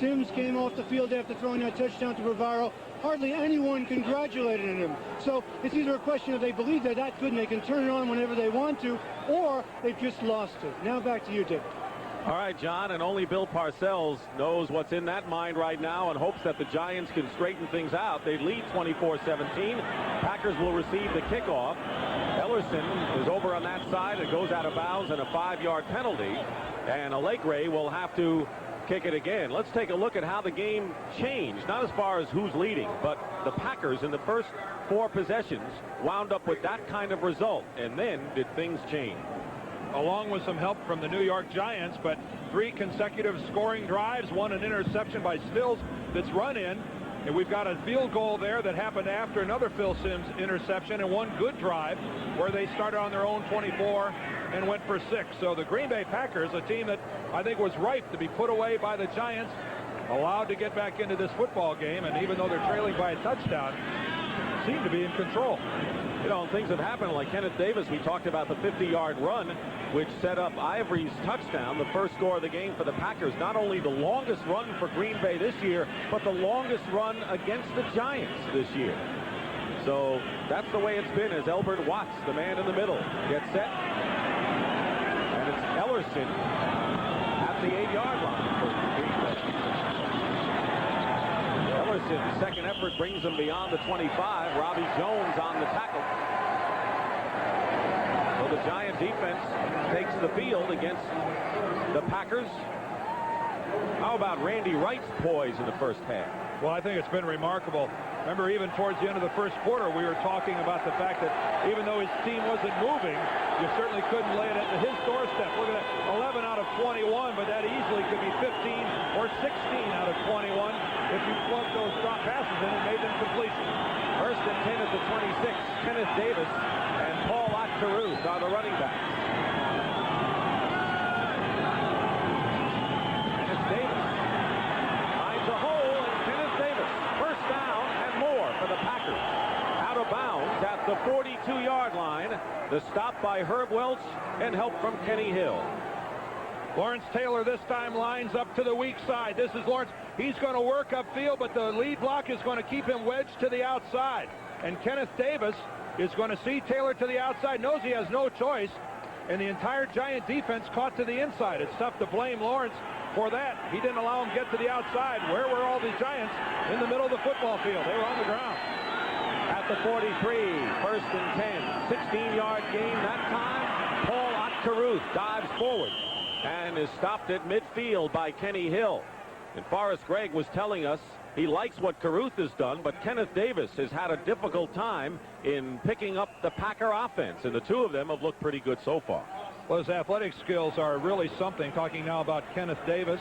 Sims came off the field after throwing that touchdown to Bavaro. Hardly anyone congratulated him. So it's either a question of they believe they're that good and they can turn it on whenever they want to, or they've just lost it. Now back to you, Dick. All right, John, and only Bill Parcells knows what's in that mind right now and hopes that the Giants can straighten things out. They lead 24-17. Packers will receive the kickoff. Ellerson is over on that side. It goes out of bounds and a 5-yard penalty. And Allegre will have to kick it again. Let's take a look at how the game changed, not as far as who's leading, but the Packers in the first 4 possessions wound up with that kind of result. And then did things change? Along with some help from the New York Giants, but 3 consecutive scoring drives, 1 an interception by Stills that's run in, and we've got a field goal there that happened after another Phil Simms interception, and 1 good drive where they started on their own 24 and went for 6. So the Green Bay Packers, a team that I think was ripe to be put away by the Giants, allowed to get back into this football game, and even though they're trailing by a touchdown, seem to be in control. You know, things have happened like Kenneth Davis. We talked about the 50-yard run, which set up Ivory's touchdown, the first score of the game for the Packers. Not only the longest run for Green Bay this year, but the longest run against the Giants this year. So that's the way it's been as Elbert Watts, the man in the middle, gets set. And it's Ellerson at the 8-yard line for Green Bay. Ellerson's second effort brings him beyond the 25. Robbie Jones on the tackle. So the Giant defense takes the field against the Packers. How about Randy Wright's poise in the first half? Well, I think it's been remarkable. Remember, even towards the end of the first quarter, we were talking about the fact that even though his team wasn't moving, you certainly couldn't lay it at his doorstep. Look at that, 11 out of 21, but that easily could be 15 or 16 out of 21 if you plugged those drop passes in and made them completion. First and 10 at the 26. Kenneth Davis and Paul Atkaruth are the running backs. And it's Davis. Finds a hole, and Kenneth Davis. First down and more for the Packers. Out of bounds at the 42-yard line. The stop by Herb Welch and help from Kenny Hill. Lawrence Taylor this time lines up to the weak side. This is Lawrence. He's going to work upfield, but the lead block is going to keep him wedged to the outside. And Kenneth Davis is going to see Taylor to the outside, knows he has no choice, and the entire Giant defense caught to the inside. It's tough to blame Lawrence for that. He didn't allow him to get to the outside. Where were all the Giants? In the middle of the football field. They were on the ground. At the 43, first and 10, 16-yard gain that time. Paul Atkaruth dives forward and is stopped at midfield by Kenny Hill. And Forrest Gregg was telling us he likes what Caruth has done, but Kenneth Davis has had a difficult time in picking up the Packer offense, and the two of them have looked pretty good so far. Well, his athletic skills are really something, talking now about Kenneth Davis.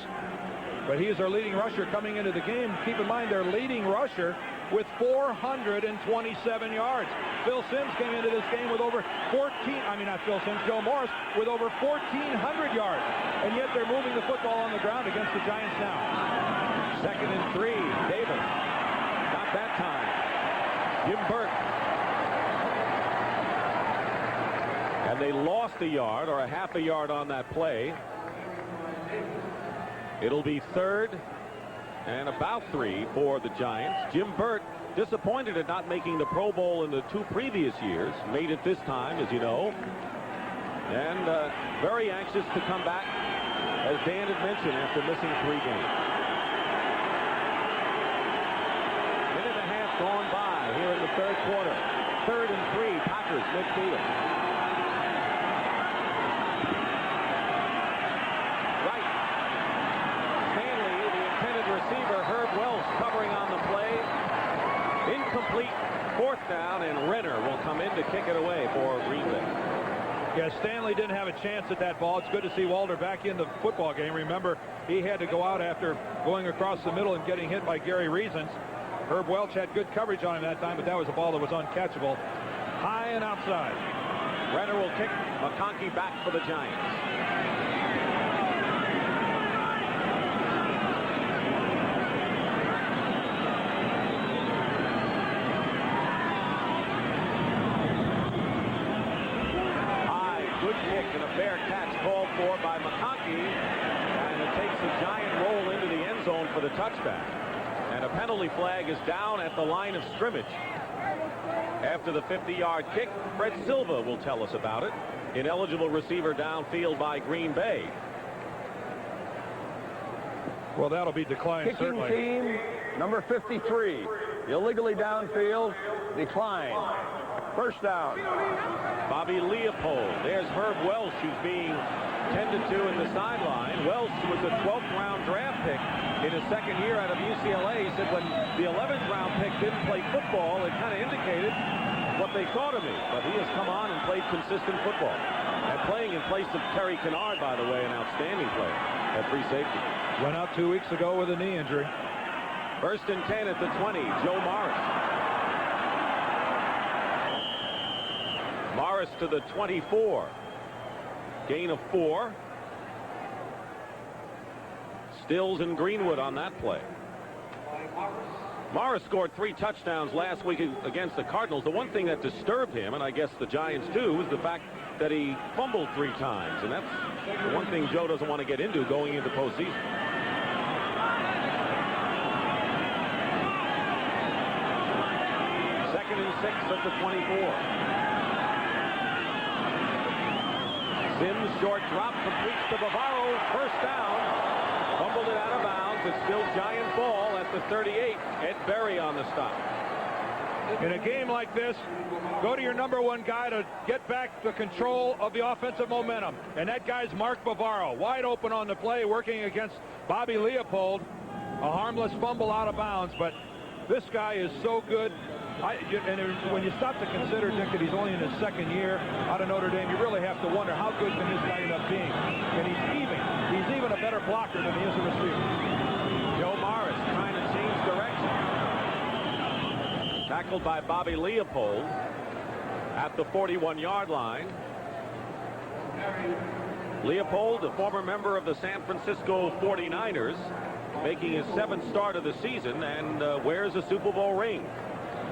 But he is their leading rusher coming into the game. Keep in mind, their leading rusher with 427 yards. Phil Simms came into this game with over Joe Morris with over 1,400 yards. And yet they're moving the football on the ground against the Giants now. Second and 3, Davis. Not that time. Jim Burke. And they lost a yard or a half a yard on that play. It'll be third and about 3 for the Giants. Jim Burt disappointed at not making the Pro Bowl in the 2 previous years. Made it this time, as you know. And very anxious to come back, as Dan had mentioned, after missing 3 games. Minute and a half gone by here in the third quarter. Third and 3, Packers midfield. Incomplete, fourth down, and Renner will come in to kick it away for Green Bay. Yeah, Stanley didn't have a chance at that ball. It's good to see Walter back in the football game. Remember, he had to go out after going across the middle and getting hit by Gary Reasons. Herb Welch had good coverage on him that time, but that was a ball that was uncatchable. High and outside. Renner will kick. McConkey back for the Giants. Fair catch called for by McConkey, and it takes a giant roll into the end end zone for the touchdown. And a penalty flag is down at the line of scrimmage. After the 50-yard kick, Fred Silva will tell us about it. Ineligible receiver downfield by Green Bay. Well, that'll be declined, Kicking certainly. team, number 53. Illegally downfield, decline. First down. Bobby Leopold. There's Herb Welsh, who's being tended to in the sideline. Welsh was a 12th round draft pick in his second year out of UCLA. He said when the 11th round pick didn't play football, it kind of indicated what they thought of me. But he has come on and played consistent football. And playing in place of Terry Kennard, by the way, an outstanding player at free safety. Went out 2 weeks ago with a knee injury. First and 10 at the 20, Joe Morris. Morris to the 24. Gain of 4. Stills and Greenwood on that play. Morris scored 3 touchdowns last week against the Cardinals. The one thing that disturbed him, and I guess the Giants too, was the fact that he fumbled 3 times. And that's the one thing Joe doesn't want to get into going into postseason. Second and 6 at the 24. Sims short drop completes to Bavaro. First down. Fumbled it out of bounds. It's still Giant ball at the 38. Ed Berry on the stop. In a game like this, go to your number 1 guy to get back the control of the offensive momentum. And that guy's Mark Bavaro. Wide open on the play, working against Bobby Leopold. A harmless fumble out of bounds, but this guy is so good. When you stop to consider, Dick, that he's only in his second year out of Notre Dame, you really have to wonder how good can this guy end up being. And he's even a better blocker than he is a receiver. Joe Morris trying to change direction. Tackled by Bobby Leopold at the 41-yard line. Leopold, a former member of the San Francisco 49ers, making his 7th start of the season, and wears a Super Bowl ring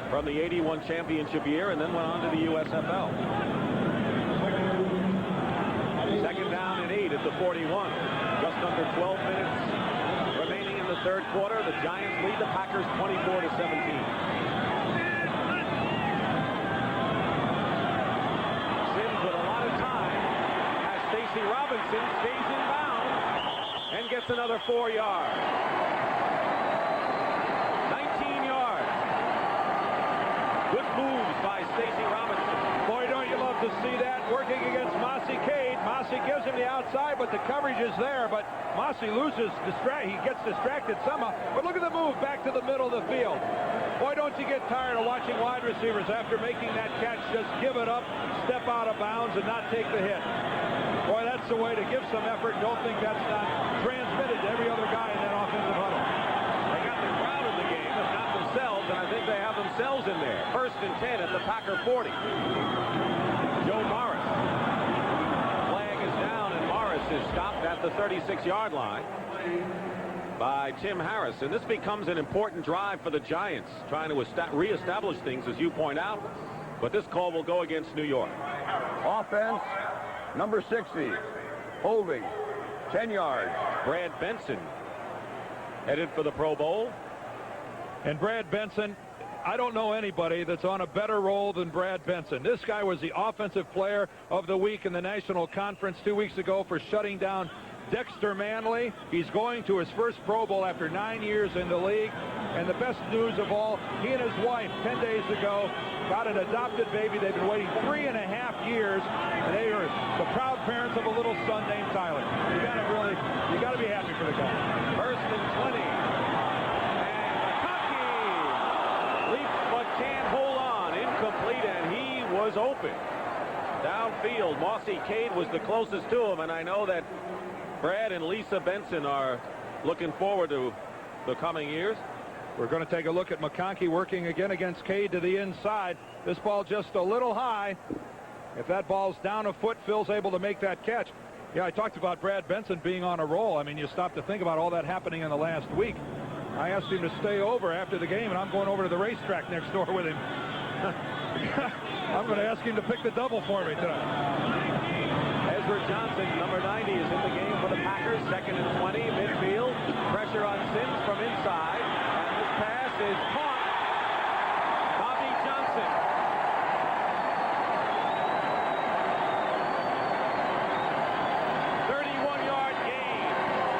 from the 81 championship year, and then went on to the USFL. Second down and 8 at the 41. Just under 12 minutes remaining in the third quarter. The Giants lead the Packers 24-17. Sims with a lot of time as Stacy Robinson stays in bounds and gets another 4 yards. 19 yards. Good moves by Stacy Robinson. Boy, don't you love to see that, working against Mossy Cade. Mossy gives him the outside, but the coverage is there. But Mossy he gets distracted somehow. But look at the move back to the middle of the field. Boy, don't you get tired of watching wide receivers after making that catch just give it up, step out of bounds, and not take the hit. Boy, that's the way to give some effort. Don't think that's not transmitted to every other guy in that offensive huddle. They got the crowd in the game, but not themselves, and I think they have themselves in there. First and 10 at the Packer 40. Joe Morris. Flag is down, and Morris is stopped at the 36-yard line by Tim Harris. And this becomes an important drive for the Giants, trying to reestablish things, as you point out. But this call will go against New York. Offense, number 60. Holding, 10 yards. Brad Benson headed for the Pro Bowl. And Brad Benson, I don't know anybody that's on a better roll than Brad Benson. This guy was the offensive player of the week in the National Conference 2 weeks ago for shutting down Dexter Manley. He's going to his first Pro Bowl after 9 years in the league. And the best news of all, he and his wife 10 days ago got an adopted baby. They've been waiting 3.5 years, and they are the proud parents of a little son named Tyler. You gotta be happy for the guy. First and 20. Leaps but can't hold on. Incomplete, and he was open. Downfield, Mossy Cade was the closest to him, and I know that Brad and Lisa Benson are looking forward to the coming years. We're going to take a look at McConkey working again against Cade to the inside. This ball just a little high. If that ball's down a foot, Phil's able to make that catch. Yeah, I talked about Brad Benson being on a roll. I mean, you stop to think about all that happening in the last week. I asked him to stay over after the game, and I'm going over to the racetrack next door with him. I'm going to ask him to pick the double for me tonight. Ezra Johnson, number 90, is in the game for the Packers. Second and 20, midfield. Pressure on Sims. is caught. Bobby Johnson. 31-yard gain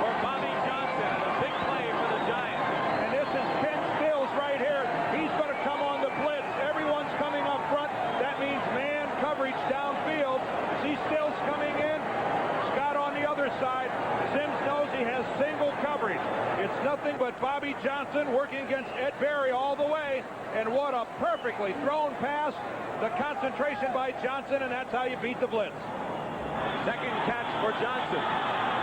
for Bobby Johnson. A big play for the Giants. And this is Ken Stills right here. He's going to come on the blitz. Everyone's coming up front. That means man coverage downfield. See Stills coming in. Scott on the other side. Sims knows he has single coverage. It's nothing but Bobby Johnson working against Ed Berry all the way. And what a perfectly thrown pass. The concentration by Johnson, and that's how you beat the blitz. Second catch for Johnson.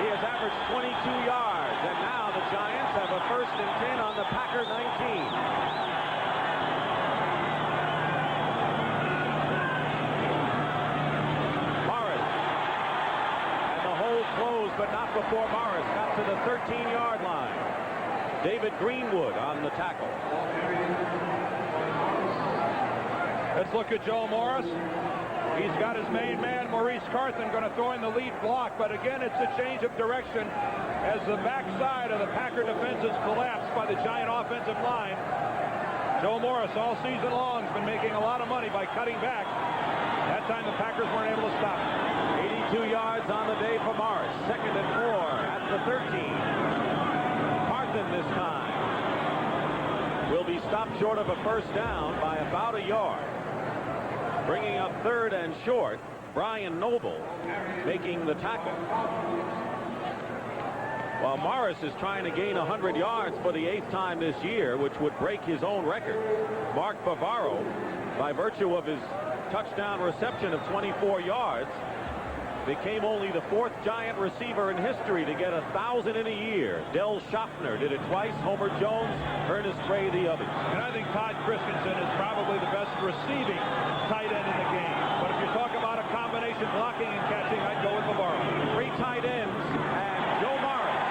He has averaged 22 yards, and now the Giants have a 1st and 10 on the Packer 19. Closed, but not before Morris got to the 13-yard line. David Greenwood on the tackle. Let's look at Joe Morris. He's got his main man, Maurice Carthen, going to throw in the lead block, but again, it's a change of direction as the backside of the Packer defense is collapsed by the Giant offensive line. Joe Morris all season long has been making a lot of money by cutting back. That time the Packers weren't able to stop him. 82 yards on the day for Morris. 2nd and 4 at the 13. Carthen this time will be stopped short of a 1st down by about a yard. Bringing up 3rd and short, Brian Noble making the tackle. While Morris is trying to gain 100 yards for the 8th time this year, which would break his own record. Mark Bavaro, by virtue of his touchdown reception of 24 yards, became only the 4th Giant receiver in history to get 1,000 in a year. Del Schaffner did it twice, Homer Jones, Ernest Gray the others. And I think Todd Christensen is probably the best receiving tight end in the game. But if you talk about a combination blocking and catching, I'd go with Bavaro. 3 tight ends, and Joe Morris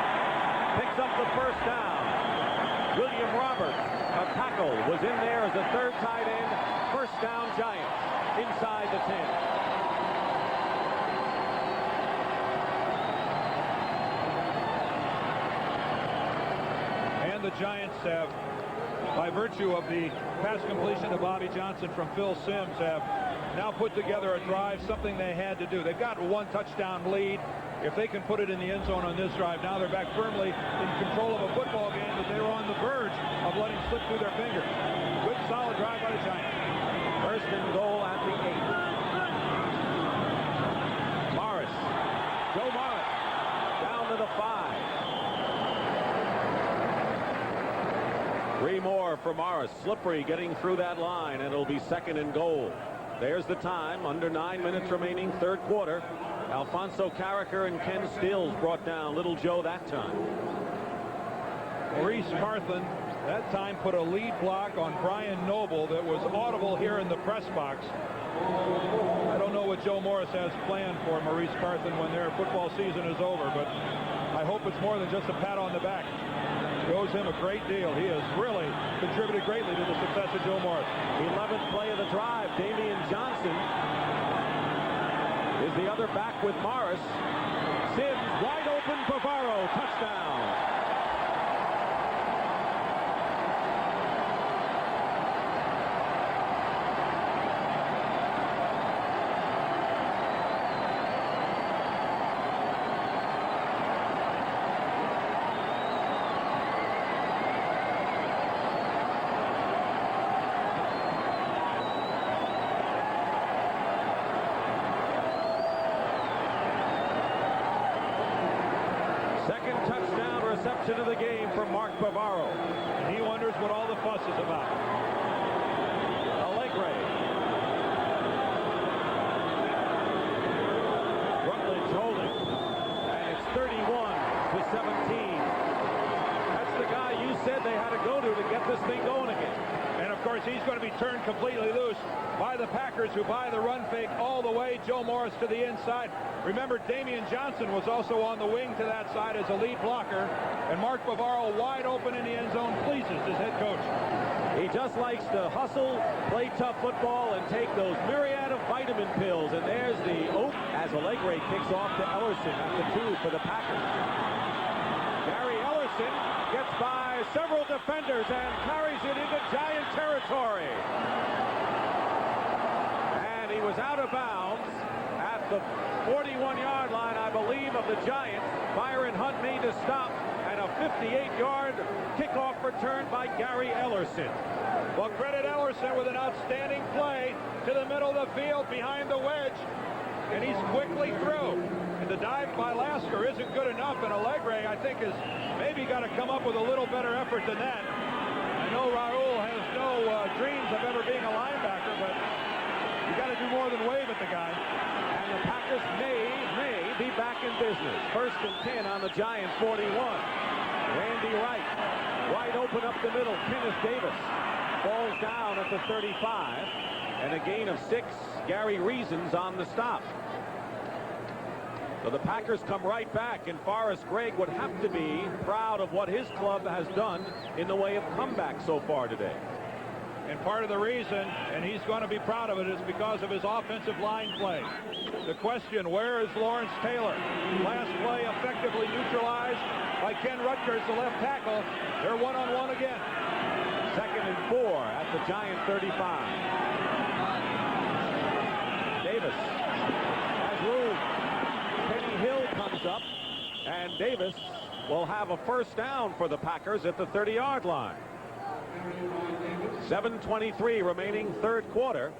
picks up the 1st down. William Roberts, a tackle, was in there as a 3rd tight end. 1st down Giants inside the 10. The Giants have, by virtue of the pass completion to Bobby Johnson from Phil Sims, have now put together a drive, something they had to do. They've got 1 touchdown lead. If they can put it in the end zone on this drive, now they're back firmly in control of a football game that they were on the verge of letting slip through their fingers. Good, solid drive by the Giants. 1st and goal at the 8. Morris, Joe Morris, down to the 5. 3 more for Morris. Slippery getting through that line, and it'll be 2nd and goal. There's the time. Under 9 minutes remaining, 3rd quarter. Alfonso Carricker and Ken Stills brought down Little Joe that time. Maurice Carthen that time put a lead block on Brian Noble that was audible here in the press box. I don't know what Joe Morris has planned for Maurice Carthen when their football season is over, but I hope it's more than just a pat on the back. It owes him a great deal. He has really contributed greatly to the success of Joe Morris. 11th play of the drive. Damian Johnson is the other back with Morris. Sims wide open. Bavaro touchdown. Reception of the game from Mark Bavaro. And he wonders what all the fuss is about. Allegre. Rutledge holding. And it's 31-17. That's the guy you said they had to go to get this thing going again. And of course, he's going to be turned completely loose by the Packers, who buy the run fake all the way. Joe Morris to the inside. Remember, Damian Johnson was also on the wing to that side as a lead blocker. And Mark Bavaro wide open in the end zone pleases his head coach. He just likes to hustle, play tough football, and take those myriad of vitamin pills. And there's the oath as Allegre kicks off to Ellerson at the 2 for the Packers. Gary Ellerson gets by several defenders and carries it into Giant territory. And he was out of bounds at the 41-yard line, I believe, of the Giants. Byron Hunt made to stop, and a 58-yard kickoff return by Gary Ellerson. Well, credit Ellerson with an outstanding play to the middle of the field behind the wedge, and he's quickly through. And the dive by Lasker isn't good enough, and Allegre, I think, has maybe got to come up with a little better effort than that. I know Raul has no dreams of ever being a linebacker, but you got to do more than wave at the guy. And the Packers may be back in business. 1st and 10 on the Giants 41. Randy Wright, wide open up the middle. Kenneth Davis falls down at the 35. And a gain of 6. Gary Reasons on the stop. So the Packers come right back, and Forrest Gregg would have to be proud of what his club has done in the way of comeback so far today. And part of the reason, and he's going to be proud of it, is because of his offensive line play. The question, where is Lawrence Taylor? Last play effectively neutralized by Ken Rutgers, the left tackle. They're one-on-one again. 2nd and 4 at the Giant 35. Davis has room. Kenny Hill comes up, and Davis will have a 1st down for the Packers at the 30-yard line. 7:23 remaining 3rd quarter,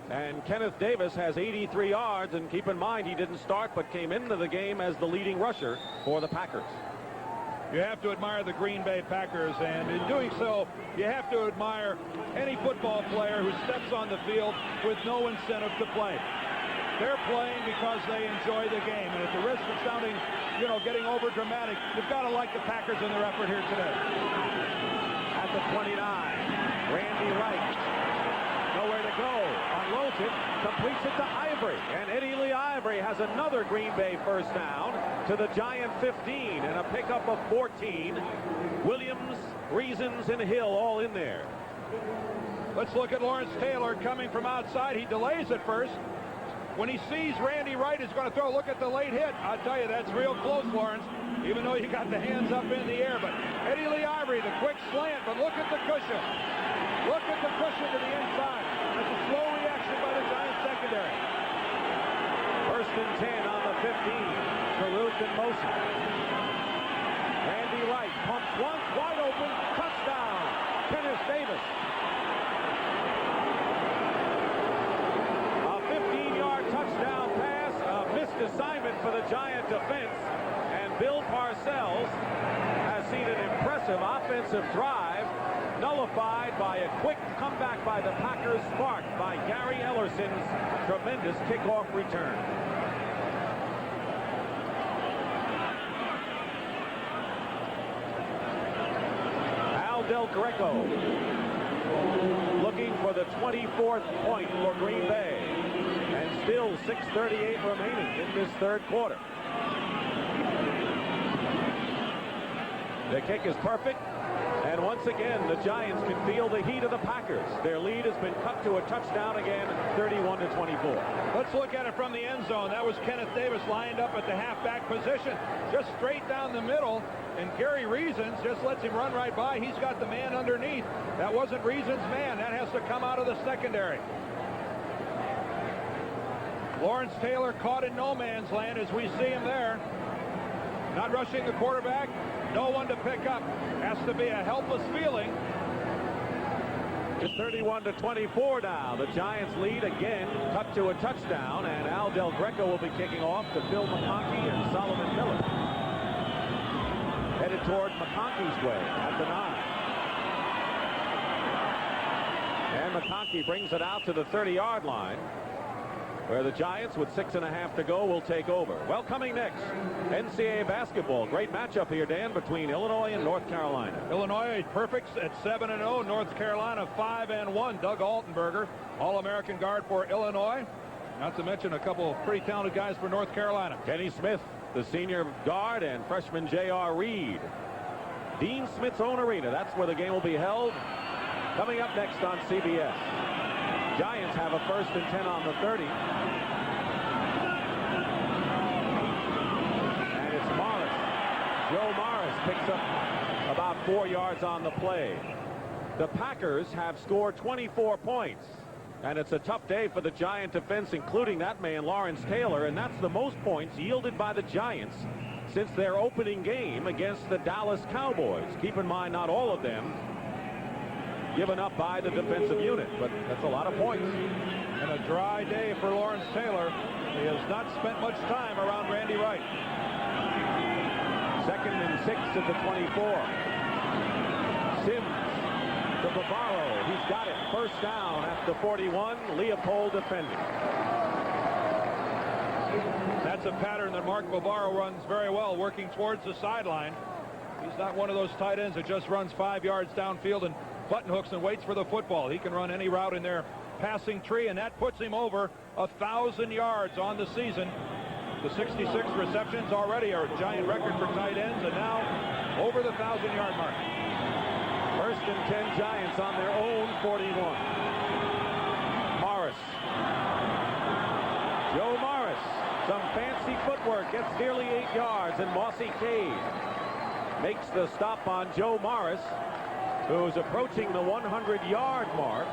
and Kenneth Davis has 83 yards, and keep in mind he didn't start but came into the game as the leading rusher for the Packers. You have to admire the Green Bay Packers, and in doing so, you have to admire any football player who steps on the field with no incentive to play. They're playing because they enjoy the game, and at the risk of sounding, getting over dramatic, you've got to like the Packers in their effort here today. At the 29, Randy Wright, nowhere to go, unloads it, completes it to Ivory, and Eddie Lee Ivory has another Green Bay 1st down to the Giant 15, and a pickup of 14. Williams, Reasons, and Hill all in there. Let's look at Lawrence Taylor coming from outside. He delays at first. When he sees Randy Wright is going to throw, look at the late hit. I'll tell you, that's real close, Lawrence, even though you got the hands up in the air. But Eddie Lee Ivory, the quick slant, but look at the cushion. Look at the cushion to the inside. That's a slow reaction by the Giants secondary. 1st and 10 on the 15. Caruth in motion. Randy Wright pumps once, wide open, touchdown. Kenneth Davis. A 15-yard touchdown pass, a missed assignment for the Giant defense, and Bill Parcells has seen an impressive offensive drive nullified by a quick comeback by the Packers, sparked by Gary Ellerson's tremendous kickoff return. Al Del Greco looking for the 24th point for Green Bay, and still 6:38 remaining in this 3rd quarter. The kick is perfect, and once again the Giants can feel the heat of the Packers. Their lead has been cut to a touchdown again, 31-24. Let's look at it from the end zone. That was Kenneth Davis lined up at the halfback position, just straight down the middle, and Gary Reasons just lets him run right by. He's got the man underneath. That wasn't Reasons' man. That has to come out of the secondary. Lawrence Taylor caught in no man's land as we see him there. Not rushing the quarterback. No one to pick up. Has to be a helpless feeling. It's 31-24 now. The Giants lead again, cut to a touchdown, and Al Del Greco will be kicking off to Bill McConkey and Solomon Miller. Headed toward McConkey's way at the 9. And McConkey brings it out to the 30-yard line, where the Giants, with 6.5 to go, will take over. Well, coming next, NCAA basketball. Great matchup here, Dan, between Illinois and North Carolina. Illinois perfect at 7-0. North Carolina 5-1. Doug Altenberger, All-American guard for Illinois. Not to mention a couple of pretty talented guys for North Carolina. Kenny Smith, the senior guard, and freshman J.R. Reed. Dean Smith's own arena. That's where the game will be held. Coming up next on CBS. Giants have a 1st and 10 on the 30. And it's Morris. Joe Morris picks up a about 4 yards on the play. The Packers have scored 24 points. And it's a tough day for the Giant defense, including that man, Lawrence Taylor. And that's the most points yielded by the Giants since their opening game against the Dallas Cowboys. Keep in mind, not all of them given up by the defensive unit, but that's a lot of points. And a dry day for Lawrence Taylor. He has not spent much time around Randy Wright. 2nd and 6 at the 24. Sims to Bavaro. He's got it. First down at the 41. Leopold defending. That's a pattern that Mark Bavaro runs very well, working towards the sideline. He's not one of those tight ends that just runs 5 yards downfield and button hooks and waits for the football. He can run any route in their passing tree, and that puts him over 1,000 yards on the season. The 66 receptions already are a Giant record for tight ends, and now over the 1,000-yard mark. 1st and 10 Giants on their own 41. Morris. Joe Morris. Some fancy footwork. Gets nearly 8 yards, and Mossy Cade makes the stop on Joe Morris, who's approaching the 100-yard mark.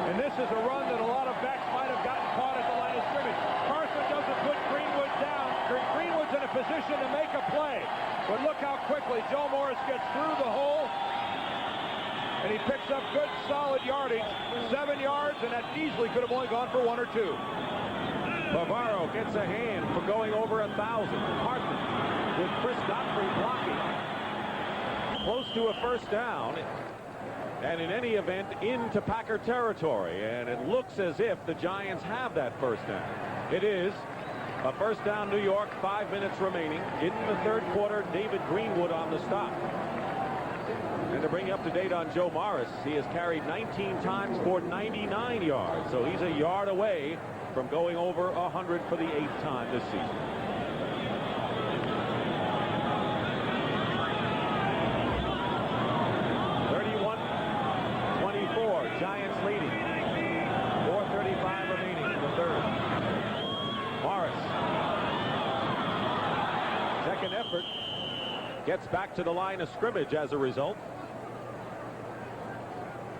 And this is a run that a lot of backs might have gotten caught at the line of scrimmage. Carson doesn't put Greenwood down. Greenwood's in a position to make a play. But look how quickly Joe Morris gets through the hole. And he picks up good, solid yardage. 7 yards, and that easily could have only gone for 1 or 2. Bavaro gets a hand for going over 1,000. Hartman with Chris Godfrey blocking. Close to a first down. And in any event, into Packer territory. And it looks as if the Giants have that first down. It is a first down, New York, 5 minutes remaining. In the 3rd quarter, David Greenwood on the stop. And to bring you up to date on Joe Morris, he has carried 19 times for 99 yards. So he's a yard away from going over 100 for the 8th time this season. Giants leading. 4:35 remaining in the 3rd. Morris. 2nd effort. Gets back to the line of scrimmage as a result.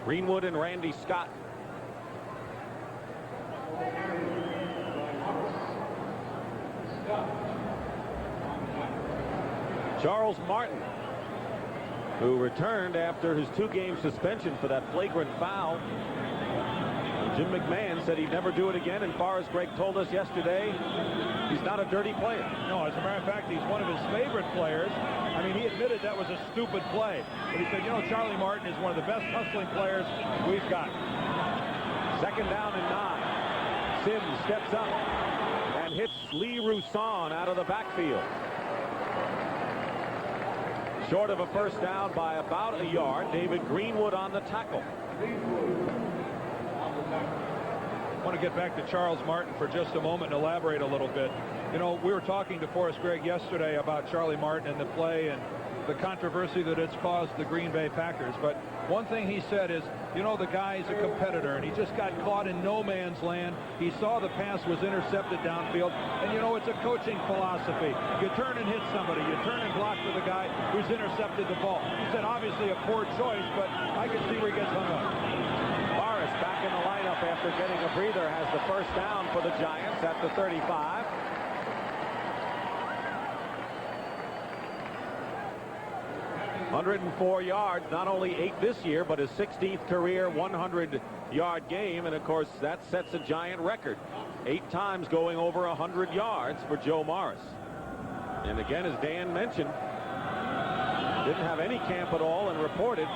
Greenwood and Randy Scott. Charles Martin, who returned after his 2-game suspension for that flagrant foul. Jim McMahon said he'd never do it again, and Forrest Gregg told us yesterday he's not a dirty player. No, as a matter of fact, he's one of his favorite players. I mean, he admitted that was a stupid play. But he said, you know, Charlie Martin is one of the best hustling players we've got. 2nd down and 9. Sims steps up and hits Lee Roussan out of the backfield. Short of a first down by about a yard. David Greenwood on the tackle. I want to get back to Charles Martin for just a moment and elaborate a little bit. You know, we were talking to Forrest Gregg yesterday about Charlie Martin and the play and the controversy that it's caused the Green Bay Packers. But one thing he said is, you know, the guy's a competitor, and he just got caught in no man's land. He saw the pass was intercepted downfield, and, you know, it's a coaching philosophy. You turn and hit somebody. You turn and block for the guy who's intercepted the ball. He said, obviously, a poor choice, but I can see where he gets hung up. Morris back in the lineup after getting a breather has the first down for the Giants at the 35. ...104 yards, not only 8 this year, but his 16th career 100-yard game. And, of course, that sets a Giant record. 8 times going over 100 yards for Joe Morris. And, again, as Dan mentioned, didn't have any camp at all and reported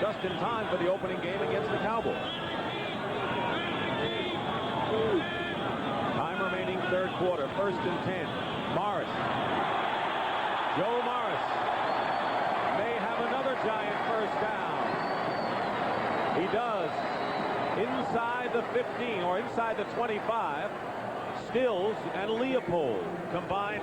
just in time for the opening game against the Cowboys. Time remaining 3rd quarter, 1st and 10. Morris. Joe Morris. Giant first down. He does. Inside the 15 or inside the 25. Stills and Leopold combined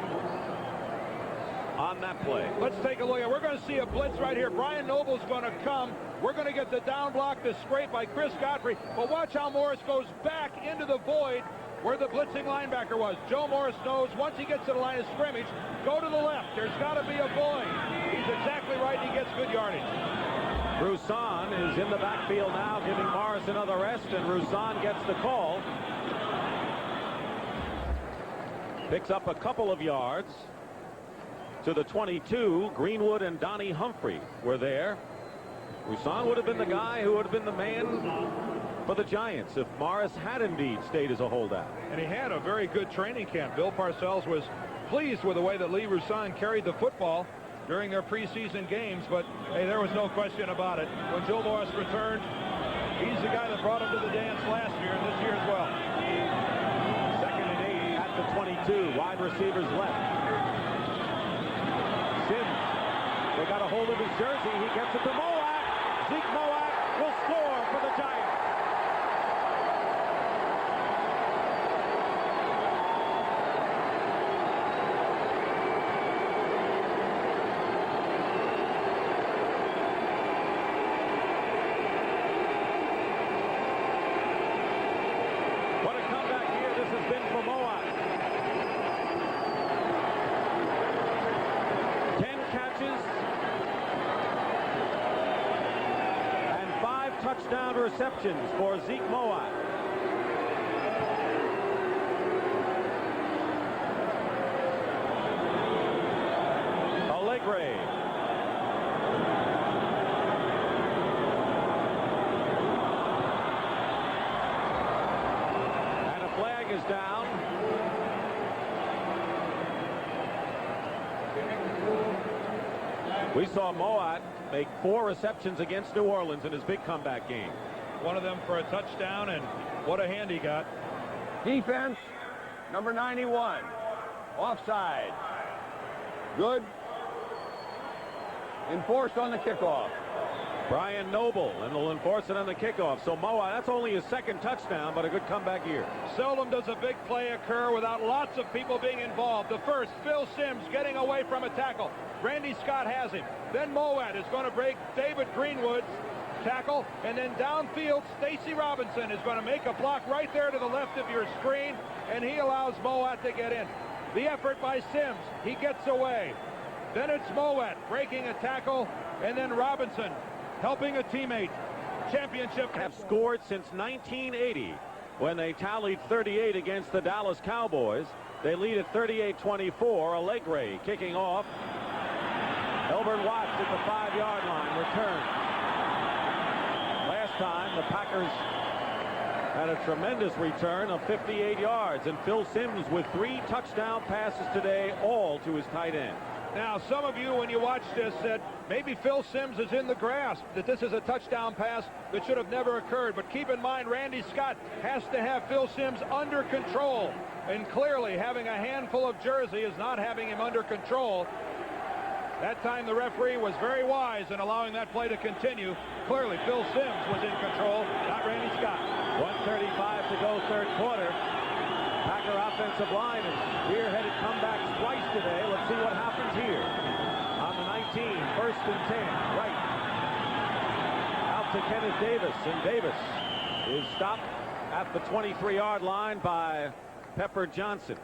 on that play. Let's take a look. We're going to see a blitz right here. Brian Noble's going to come. We're going to get the down block, the scrape by Chris Godfrey. But watch how Morris goes back into the void where the blitzing linebacker was. Joe Morris knows once he gets to the line of scrimmage, go to the left. There's got to be a void. He's exactly right, and he gets good yardage. Roussan is in the backfield now, giving Morris another rest, and Roussan gets the call. Picks up a couple of yards to the 22. Greenwood and Donnie Humphrey were there. Roussan would have been the guy who would have been the man for the Giants if Morris had indeed stayed as a holdout. And he had a very good training camp. Bill Parcells was pleased with the way that Lee Roussan carried the football during their preseason games, but hey, there was no question about it. When Joe Morris returned, he's the guy that brought him to the dance last year and this year as well. 2nd and 8 at the 22. Wide receivers left. Sims, they got a hold of his jersey. He gets it to Mowat. Zeke Mowat will score for the Giants. What a comeback here this has been for Mowat. 10 catches and 5 touchdown receptions for Zeke Mowat. Allegre. And a flag is down. We saw Mowat make 4 receptions against New Orleans in his big comeback game. One of them for a touchdown, and what a hand he got. Defense, number 91. Offside. Good. Enforced on the kickoff. Brian Noble, and they'll enforce it on the kickoff. So Mowat, that's only his 2nd touchdown, but a good comeback here. Seldom does a big play occur without lots of people being involved. The first, Phil Simms getting away from a tackle. Randy Scott has him. Then Mowat is going to break David Greenwood's tackle, and then downfield, Stacy Robinson is going to make a block right there to the left of your screen, and he allows Mowat to get in. The effort by Simms, he gets away. Then it's Mowat breaking a tackle, and then Robinson helping a teammate. Championship. Have scored since 1980 when they tallied 38 against the Dallas Cowboys. They lead at 38-24. Allegre kicking off. Elbert Watts at the 5-yard line. Return. Last time the Packers had a tremendous return of 58 yards, and Phil Simms with 3 touchdown passes today, all to his tight end. Now, some of you, when you watch this, said maybe Phil Simms is in the grasp, that this is a touchdown pass that should have never occurred. But keep in mind, Randy Scott has to have Phil Simms under control. And clearly, having a handful of jersey is not having him under control. That time, the referee was very wise in allowing that play to continue. Clearly, Phil Simms was in control, not Randy Scott. 1:35 to go, 3rd quarter. Packer offensive line has spearheaded comebacks twice today. Let's see what happens here. On the 19, 1st and 10, right. Out to Kenneth Davis, and Davis is stopped at the 23-yard line by Pepper Johnson.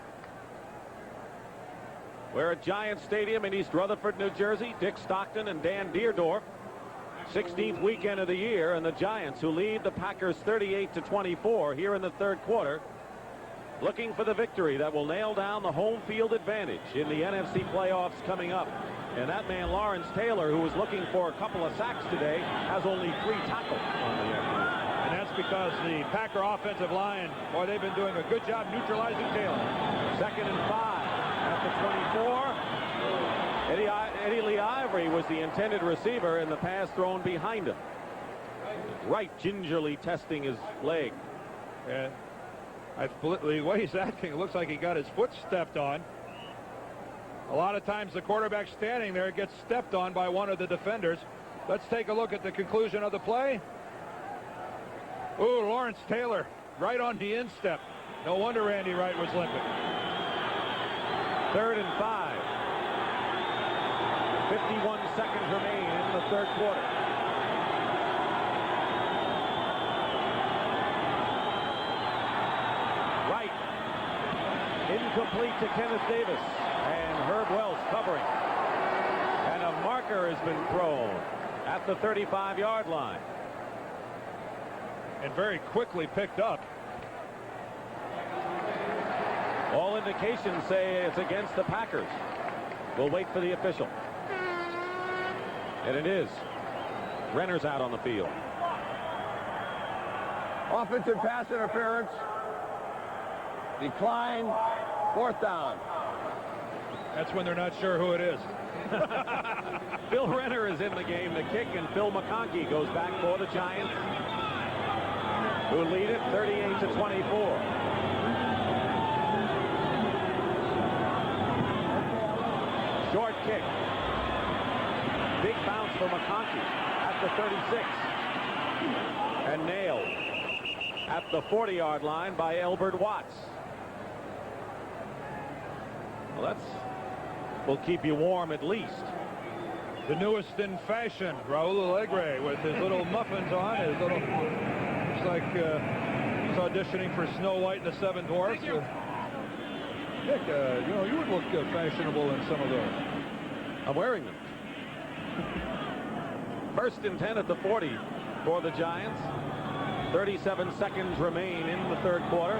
We're at Giants Stadium in East Rutherford, New Jersey. Dick Stockton and Dan Deerdorf. 16th weekend of the year, and the Giants, who lead the Packers 38-24 here in the 3rd quarter, looking for the victory that will nail down the home field advantage in the NFC playoffs coming up. And that man, Lawrence Taylor, who was looking for a couple of sacks today, has only 3 tackles on the afternoon. And that's because the Packer offensive line, boy, they've been doing a good job neutralizing Taylor. 2nd and 5 at the 24. Eddie Lee Ivory was the intended receiver, and the pass thrown behind him. Right gingerly testing his leg. Yeah. The way he's acting, it looks like he got his foot stepped on. A lot of times the quarterback standing there gets stepped on by one of the defenders. Let's take a look at the conclusion of the play. Ooh, Lawrence Taylor right on the instep. No wonder Randy Wright was limping. 3rd and 5. 51 seconds remain in the 3rd quarter. Right. Incomplete to Kenneth Davis. And Herb Wells covering. And a marker marker has been thrown at the 35-yard line. And very quickly picked up. All indications say it's against the Packers. We'll wait for the official. And it is. Renner's out on the field. Offensive pass interference. Decline. 4th down. That's when they're not sure who it is. Bill Renner is in the game. The kick, and Phil McConkey goes back for the Giants, who lead it 38-24. Short kick. Big bounce for McConkey at the 36. And nailed at the 40-yard line by Elbert Watts. Well, will keep you warm at least. The newest in fashion, Raul Alegre, with his little muffins on, his little, looks like he's auditioning for Snow White and the Seven Dwarfs. Nick, you know, you would look fashionable in some of those. I'm wearing them. 1st and 10 at the 40 for the Giants. 37 seconds remain in the 3rd quarter.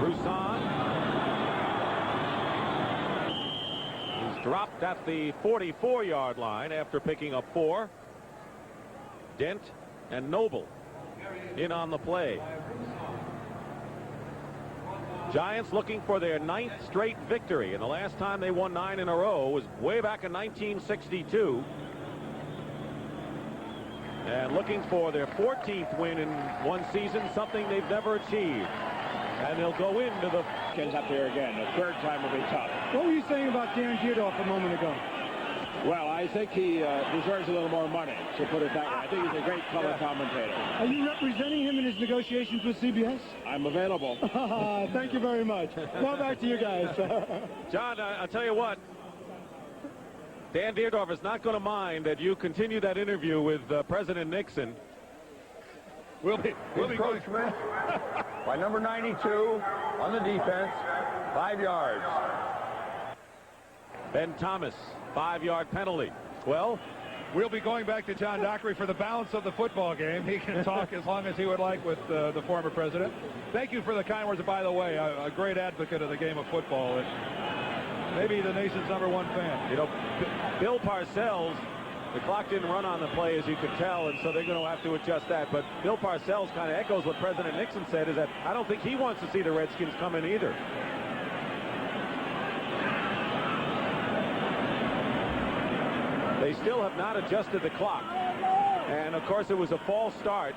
Roussan is dropped at the 44-yard line after picking up 4. Dent and Noble in on the play. Giants looking for their 9th straight victory, and the last time they won 9 in a row was way back in 1962. And looking for their 14th win in one season, something they've never achieved. And they'll go into the... Gets up there again. The 3rd time will be tough. What were you saying about Dan Dierdorf a moment ago? Well, I think he deserves a little more money, to put it that way. I think he's a great color commentator. Are you representing him in his negotiations with CBS? I'm available. Thank you very much. Well, back to you guys. John, I'll tell you what. Dan Dierdorf is not going to mind that you continue that interview with President Nixon. We'll be Coach Smith by number 92 on the defense. 5 yards. Ben Thomas, 5-yard penalty. Well, we'll be going back to John Dockery for the balance of the football game. He can talk as long as he would like with the former president. Thank you for the kind words. By the way, a great advocate of the game of football. Maybe the nation's #1 fan. You know, Bill Parcells, the clock didn't run on the play, as you could tell, and so they're going to have to adjust that. But Bill Parcells kind of echoes what President Nixon said, is that I don't think he wants to see the Redskins come in either. They still have not adjusted the clock. And, of course, it was a false start.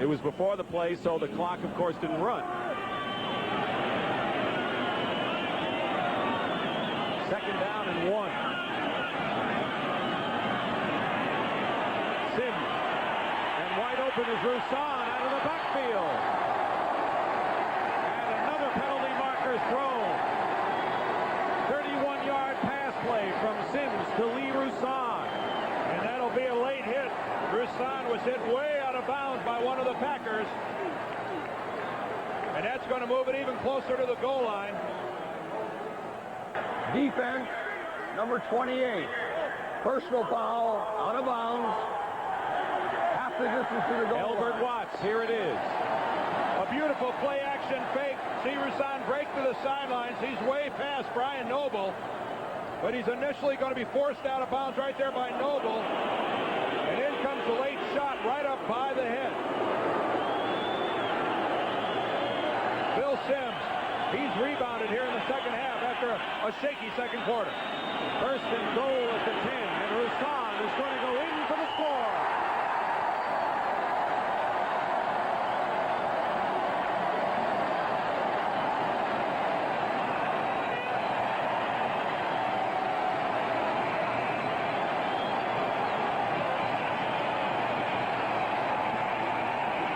It was before the play, so the clock, of course, didn't run. 2nd down and 1. Sims. And wide open is Roussan out of the backfield. And another penalty marker thrown. 31-yard pass play from Sims to Lee Roussan. And that'll be a late hit. Roussan was hit way out of bounds by one of the Packers. And that's going to move it even closer to the goal line. Defense, number 28. Personal foul, out of bounds. Half the distance to the goal Elbert line. Watts, here it is. A beautiful play-action fake. See Roussan break to the sidelines. He's way past Brian Noble. But he's initially going to be forced out of bounds right there by Noble. And in comes the late shot right up by the head. Bill Sims. He's rebounded here in the 2nd half after a shaky 2nd quarter. 1st and goal at the 10, and Roussan is going to go in for the score.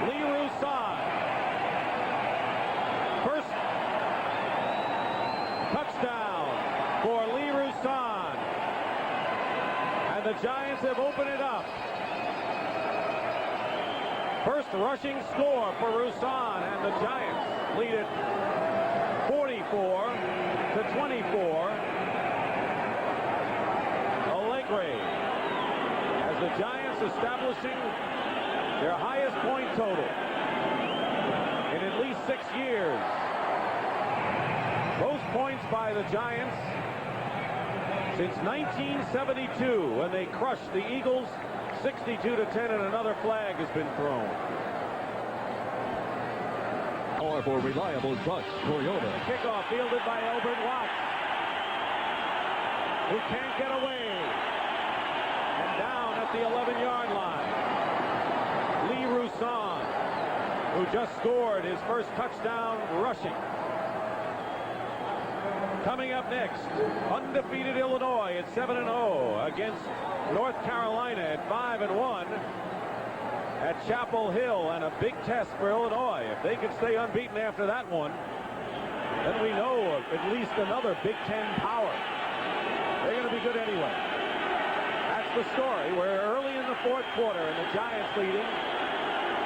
Lee Roussan. First touchdown for Lee Roussan. And the Giants have opened it up. First rushing score for Roussan, and the Giants lead it 40 24. Allegre as the Giants establishing their highest point total in at least 6 years. Most points by the Giants since 1972 when they crushed the Eagles 62-10, and another flag has been thrown. Or for reliable trucks, Toyota. Kickoff fielded by Elbert Watts, who can't get away. And down at the 11-yard line, Lee Roussan, who just scored his first touchdown rushing. Coming up next, undefeated Illinois at 7-0 against North Carolina at 5-1 at Chapel Hill, and a big test for Illinois. If they can stay unbeaten after that one, then we know of at least another Big Ten power. They're going to be good anyway. That's the story. We're early in the fourth quarter, and the Giants leading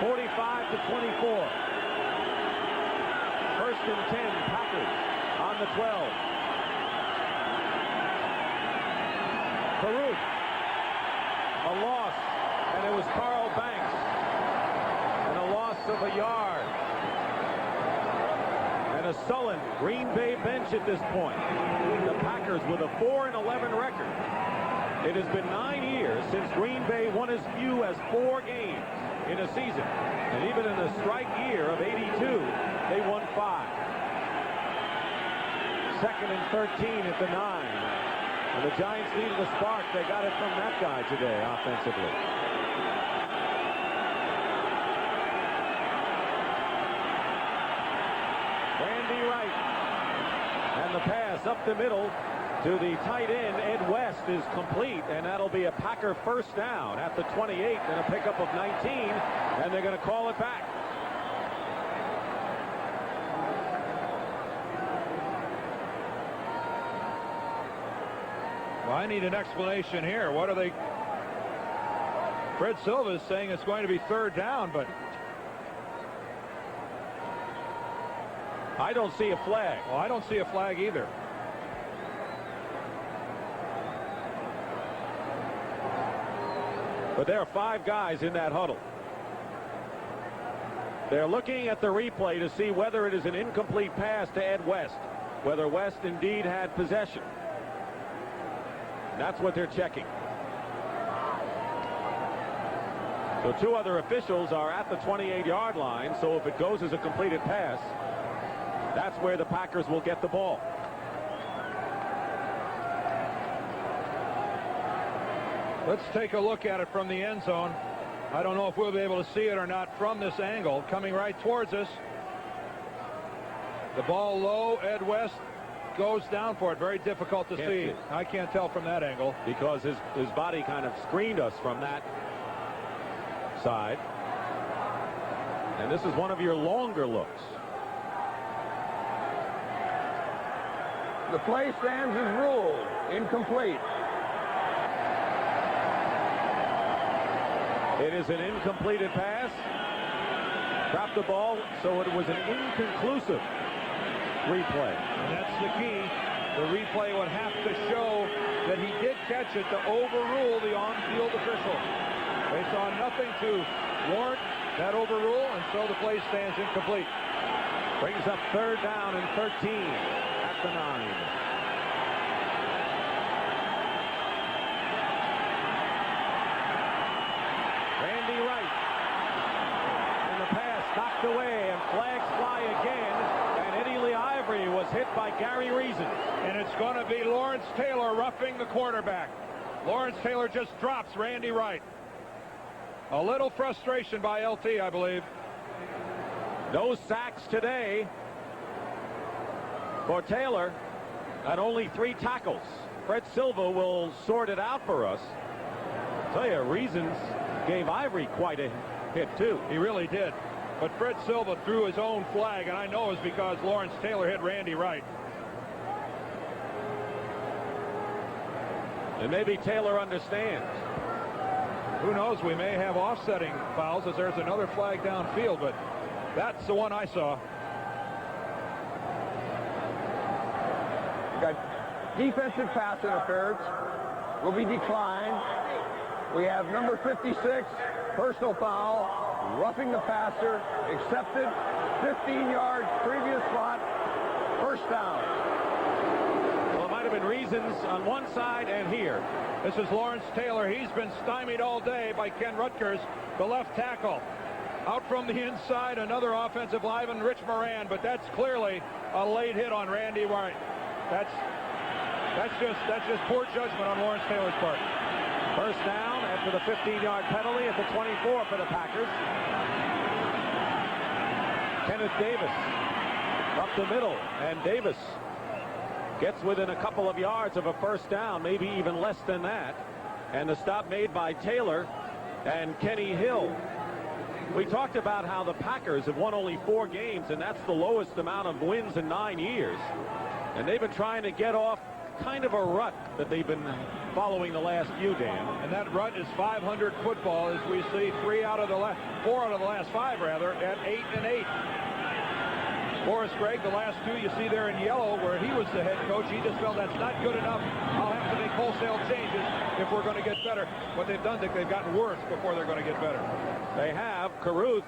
45-24. First and 10, Packers on the 12. Farouk, a loss, and it was Carl Banks, and a loss of a yard. And a sullen Green Bay bench at this point. The Packers with a 4-11 record. It has been 9 years since Green Bay won as few as 4 games in a season. And even in the strike year of '82, they won 5. Second and 13 at the 9. And the Giants needed a spark. They got it from that guy today offensively. Randy Wright. And the pass up the middle to the tight end, Ed West, is complete. And that'll be a Packer first down at the 28 and a pickup of 19. And they're going to call it back. Well, I need an explanation here. What are they? Fred Silva is saying it's going to be third down, but I don't see a flag. well, I don't see a flag either. But there are 5 guys in that huddle. They're looking at the replay to see whether it is an incomplete pass to Ed West, whether West indeed had possession. That's what they're checking. So 2 other officials are at the 28-yard line, so if it goes as a completed pass, that's where the Packers will get the ball. Let's take a look at it from the end zone. I don't know if we'll be able to see it or not from this angle. Coming right towards us. The ball low. Ed West goes down for it. Very difficult to see. I can't tell from that angle. Because his body kind of screened us from that side. And this is one of your longer looks. The play stands as ruled. Incomplete. It is an incompleted pass. Dropped the ball, so it was an inconclusive replay. And that's the key. The replay would have to show that he did catch it to overrule the on-field official. They saw nothing to warrant that overrule, and so the play stands incomplete. Brings up third down and 13 at the 9. Randy Wright. And the pass knocked away, and flags fly again. And Eddie Lee Ivory was hit by Gary Reason. And it's going to be Lawrence Taylor roughing the quarterback. Lawrence Taylor just drops Randy Wright. A little frustration by LT, I believe. No sacks today for Taylor, and only 3 tackles. Fred Silva will sort it out for us. I'll tell you, Reasons gave Ivory quite a hit, too. He really did. But Fred Silva threw his own flag, and I know it's because Lawrence Taylor hit Randy Wright. And maybe Taylor understands. Who knows? We may have offsetting fouls as there's another flag downfield, but that's the one I saw. got defensive pass interference. Will be declined. We have number 56, personal foul, roughing the passer, accepted, 15 yards, previous spot, first down. Well, it might have been reasons on one side and here. This is Lawrence Taylor. He's been stymied all day by Ken Rutgers, the left tackle. Out from the inside, another offensive lineman, Rich Moran, but that's clearly a late hit on Randy White. That's just poor judgment on Lawrence Taylor's part. First down after the 15-yard penalty at the 24 for the Packers. Kenneth Davis up the middle, and Davis gets within a couple of yards of a first down, maybe even less than that. And the stop made by Taylor and Kenny Hill. We talked about how the Packers have won only 4 games, and that's the lowest amount of wins in 9 years. And they've been trying to get off kind of a rut that they've been following the last few, Dan. And that rut is 500 football, as we see 4 out of the last 5, rather, at 8-8. Forrest Gregg, the last 2 you see there in yellow, where he was the head coach, he just felt that's not good enough. I'll have to make wholesale changes if we're going to get better. What they've done, they've gotten worse before they're going to get better. They have. Caruth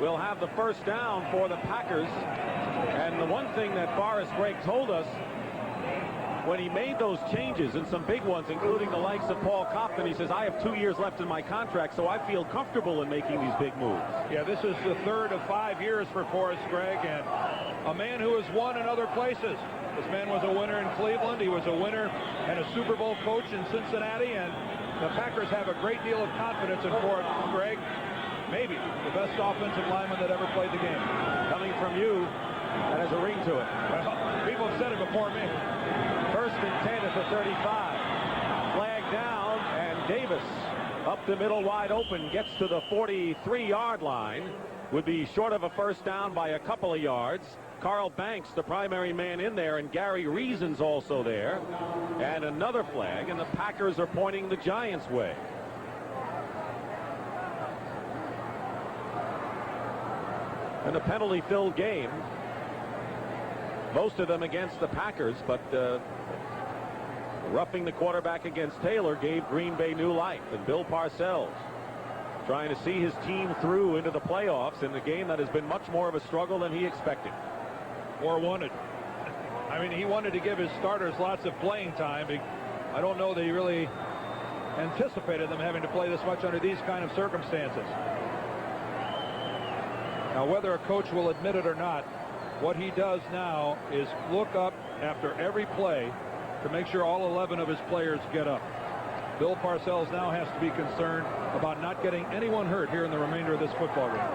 will have the first down for the Packers. And the one thing that Forrest Gregg told us when he made those changes, and some big ones, including the likes of Paul Compton, he says, I have 2 years left in my contract, so I feel comfortable in making these big moves. Yeah, this is the 3rd of 5 years for Forrest Gregg, and a man who has won in other places. This man was a winner in Cleveland. He was a winner and a Super Bowl coach in Cincinnati, and the Packers have a great deal of confidence in Forrest Gregg. Maybe the best offensive lineman that ever played the game. Coming from you, that has a ring to it. Well, people have said it before me. First and 10 at the 35. Flag down, and Davis up the middle wide open, gets to the 43-yard line. Would be short of a first down by a couple of yards. Carl Banks, the primary man in there, and Gary Reason's also there. And another flag, and the Packers are pointing the Giants' way. In a penalty-filled game, most of them against the Packers, but roughing the quarterback against Taylor gave Green Bay new life. And Bill Parcells trying to see his team through into the playoffs in a game that has been much more of a struggle than he expected. Or wanted. I mean, he wanted to give his starters lots of playing time. I don't know that he really anticipated them having to play this much under these kind of circumstances. Now, whether a coach will admit it or not, what he does now is look up after every play to make sure all 11 of his players get up. Bill Parcells now has to be concerned about not getting anyone hurt here in the remainder of this football game.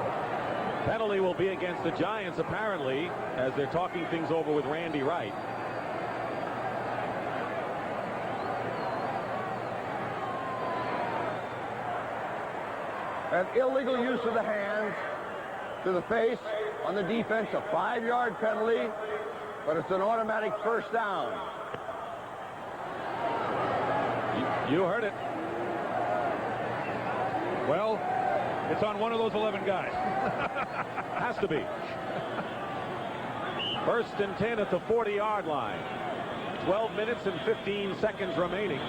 Penalty will be against the Giants, apparently, as they're talking things over with Randy Wright. An illegal use of the hands to the face on the defense, a 5-yard penalty, but it's an automatic first down. You heard it. Well, it's on one of those 11 guys. Has to be. First and 10 at the 40-yard line. 12 minutes and 15 seconds remaining.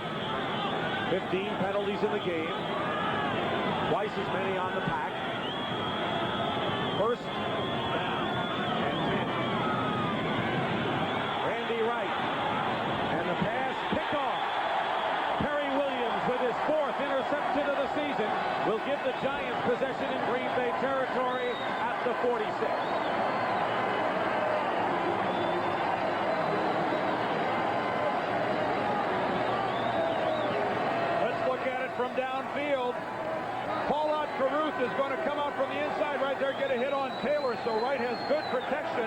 15 penalties in the game. Twice as many on the Pack. First down and 10. Randy Wright. And the pass picked off. Perry Williams with his 4th interception of the season will give the Giants possession in Green Bay territory at the 46. Let's look at it from downfield. Paulette Caruth is going to come out from the inside right there, get a hit on Taylor, so Wright has good protection,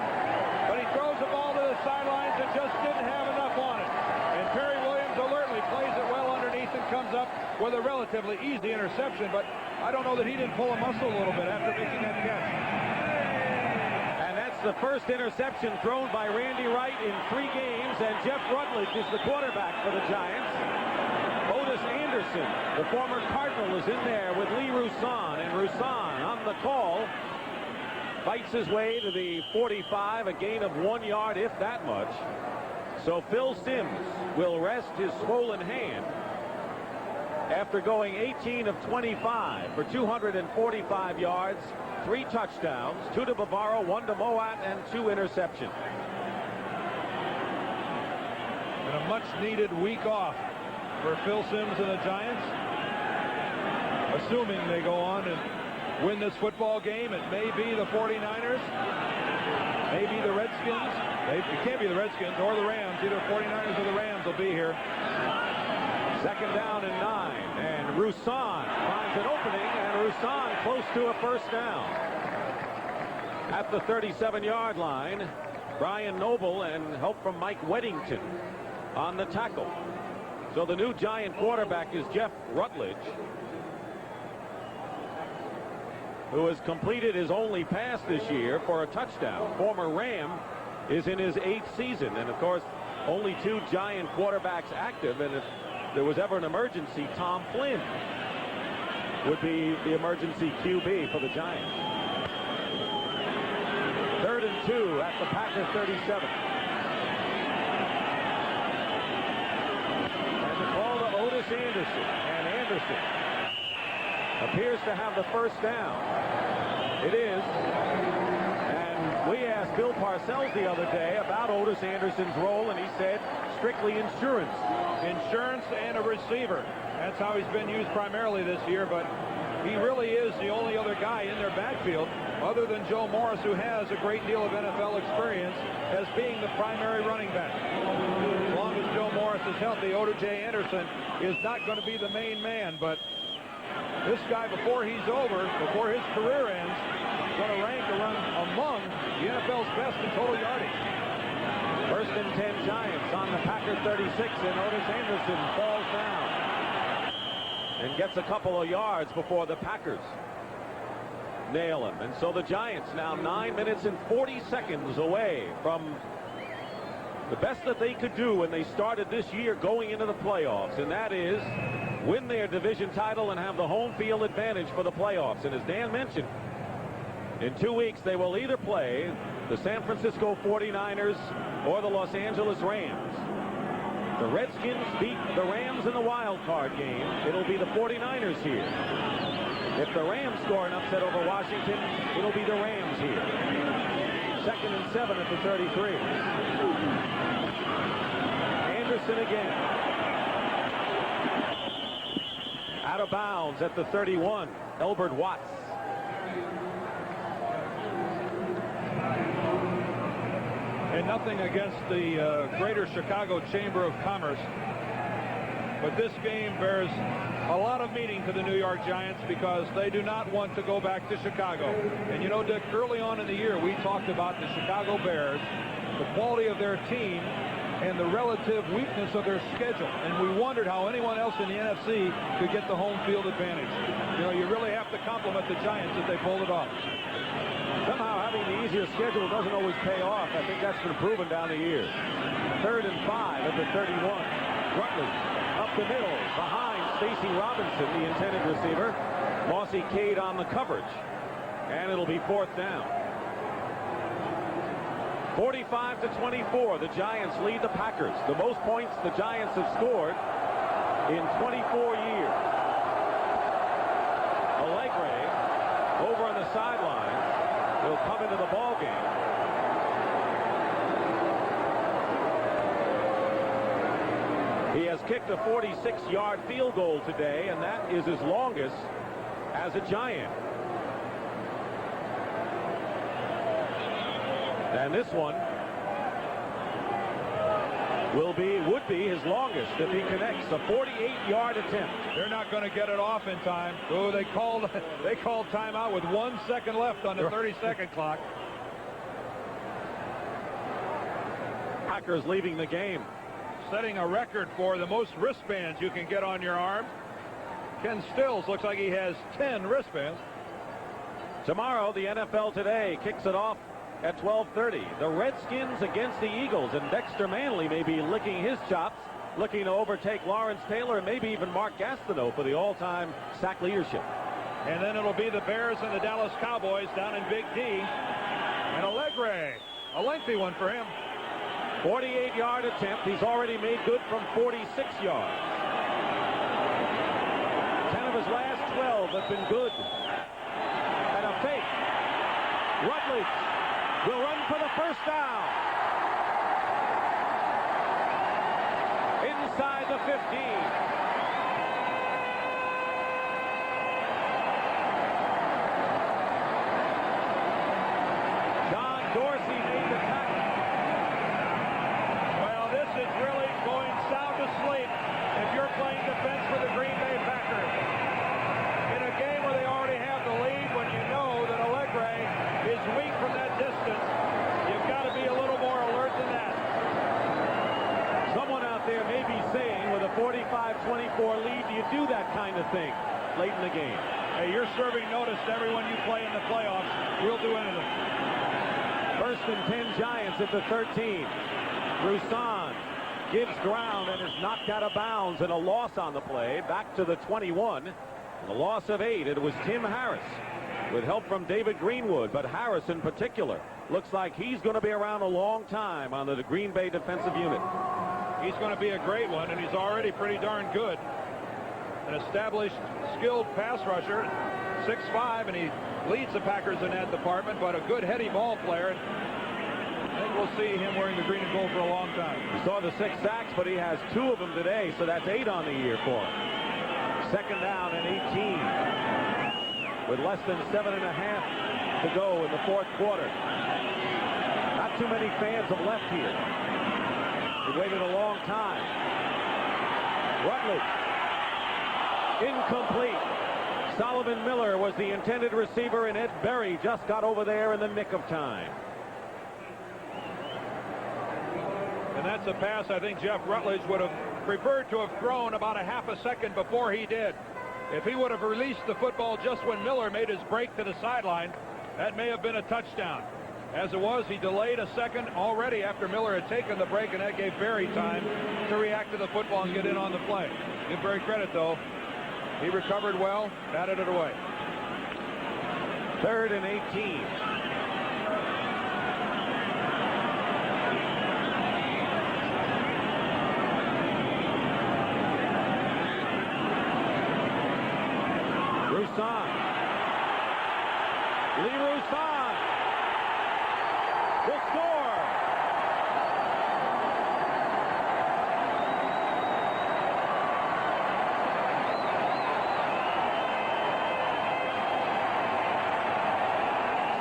but he throws the ball to the sidelines and just didn't have enough on it. And Perry Williams alertly plays it well underneath and comes up with a relatively easy interception, but I don't know that he didn't pull a muscle a little bit after making that catch. And that's the first interception thrown by Randy Wright in 3 games, and Jeff Rutledge is the quarterback for the Giants. Otis Anderson, the former Cardinal, is in there with Lee Roussan, and Roussan on the call fights his way to the 45, a gain of 1 yard, if that much. So Phil Simms will rest his swollen hand after going 18 of 25 for 245 yards, 3 touchdowns, 2 to Bavaro, 1 to Moat, and 2 interceptions. And a much-needed week off for Phil Simms and the Giants. Assuming they go on and win this football game, it may be the 49ers, maybe the Redskins. It can't be the Redskins or the Rams. Either 49ers or the Rams will be here. 2nd down and 9, and Roussan finds an opening, and Roussan close to a first down. At the 37-yard line, Brian Noble and help from Mike Weddington on the tackle. So the new Giant quarterback is Jeff Rutledge, who has completed his only pass this year for a touchdown. Former Ram is in his 8th season, and of course only 2 Giant quarterbacks active, and if there was ever an emergency, Tom Flynn would be the emergency QB for the Giants. 3rd and 2 at the Packers 37. And the call to Otis Anderson, and Anderson appears to have the first down. It is. And we asked Bill Parcells the other day about Otis Anderson's role, and he said strictly insurance. Insurance and a receiver. That's how he's been used primarily this year, but he really is the only other guy in their backfield other than Joe Morris, who has a great deal of NFL experience as being the primary running back. As long as Joe Morris is healthy, Otis J. Anderson is not going to be the main man, but this guy, before he's over, before his career ends, is going to rank among the NFL's best in total yardage. 1st and 10 Giants on the Packers 36, and Otis Anderson falls down and gets a couple of yards before the Packers nail him. And so the Giants now 9 minutes and 40 seconds away from the best that they could do when they started this year going into the playoffs, and that is win their division title and have the home field advantage for the playoffs. And as Dan mentioned, in 2 weeks they will either play the San Francisco 49ers or the Los Angeles Rams. The Redskins beat the Rams in the wild card game. It'll be the 49ers here. If the Rams score an upset over Washington, it'll be the Rams here. 2nd and 7 at the 33. Anderson again. Out of bounds at the 31. Elbert Watts. And nothing against the Greater Chicago Chamber of Commerce, but this game bears a lot of meaning to the New York Giants because they do not want to go back to Chicago. And you know, Dick, early on in the year we talked about the Chicago Bears, the quality of their team, and the relative weakness of their schedule, and we wondered how anyone else in the NFC could get the home field advantage. You know, you really have to compliment the Giants if they pulled it off. Somehow having the easier schedule doesn't always pay off. I think that's been proven down the years. 3rd and 5 at the 31. Rutledge up the middle behind Stacy Robinson, the intended receiver. Mossy Cade on the coverage, and it'll be 4th down. 45-24, the Giants lead the Packers. The most points the Giants have scored in 24 years. Allegre over on the sideline will come into the ball game. He has kicked a 46-yard field goal today, and that is his longest as a Giant. And this one would be his longest if he connects. A 48-yard attempt. They're not going to get it off in time. Oh, they called timeout with 1 second left on the 30-second clock. Packers leaving the game. Setting a record for the most wristbands you can get on your arm. Ken Stills looks like he has 10 wristbands. Tomorrow, the NFL Today kicks it off at 12:30. The Redskins against the Eagles, and Dexter Manley may be licking his chops, looking to overtake Lawrence Taylor and maybe even Mark Gastineau for the all-time sack leadership. And then it'll be the Bears and the Dallas Cowboys down in Big D. And Allegre, a lengthy one for him. 48-yard attempt. He's already made good from 46 yards. 10 of his last 12 have been good. And a fake. Rutledge will run for the first down. Inside the 15. Dorsey made the tackle. Well, this is really going sound asleep if you're playing defense for the Green Bay Packers. In a game where they already have the lead, when you know that Allegre is weak from that distance, you've got to be a little more alert than that. Someone out there may be saying, with a 45-24 lead, do you do that kind of thing late in the game? Hey, you're serving notice to everyone you play in the playoffs. We'll do anything. First and 10 Giants at the 13. Roussan gives ground and is knocked out of bounds, and a loss on the play. Back to the 21. The loss of 8. It was Tim Harris with help from David Greenwood, but Harris in particular looks like he's going to be around a long time on the Green Bay defensive unit. He's going to be a great one, and he's already pretty darn good. An established, skilled pass rusher, 6'5", and he leads the Packers in that department, but a good heady ball player. I think we'll see him wearing the green and gold for a long time. You saw the 6 sacks, but he has 2 of them today, so that's 8 on the year for him. Second down and 18 with less than 7.5 to go in the fourth quarter. Not too many fans have left here. They waited a long time. Rutledge. Incomplete. Solomon Miller was the intended receiver, and Ed Berry just got over there in the nick of time. And that's a pass I think Jeff Rutledge would have preferred to have thrown about a half a second before he did. If he would have released the football just when Miller made his break to the sideline, that may have been a touchdown. As it was, he delayed a second already after Miller had taken the break, and that gave Berry time to react to the football and get in on the play. Give Berry credit, though. He recovered well, batted it away. Third and 18. Roussan. Lee Roussan will score.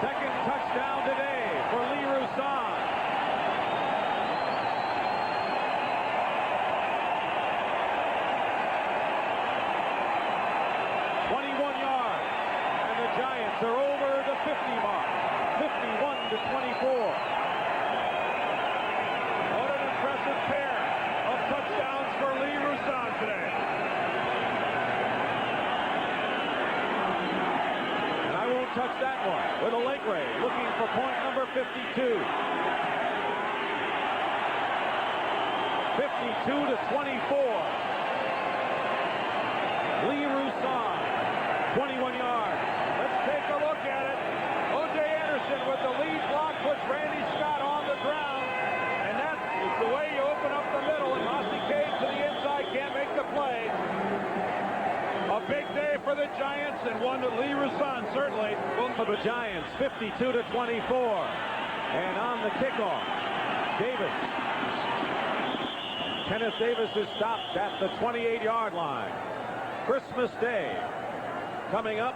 Second touchdown today for Lee Roussan. Giants are over the 50 mark, 51-24. What an impressive pair of touchdowns for Lee Roussan today. And I won't touch that one with Allegre looking for point number 52. 52-24. Lee Roussan, 21 yards. Take a look at it. O.J. Anderson with the lead block puts Randy Scott on the ground. And that is the way you open up the middle. And Mossy Cage to the inside can't make the play. A big day for the Giants, and one that Lee Roussan certainly will. For the Giants, 52-24. And on the kickoff, Davis. Kenneth Davis is stopped at the 28-yard line. Christmas Day coming up.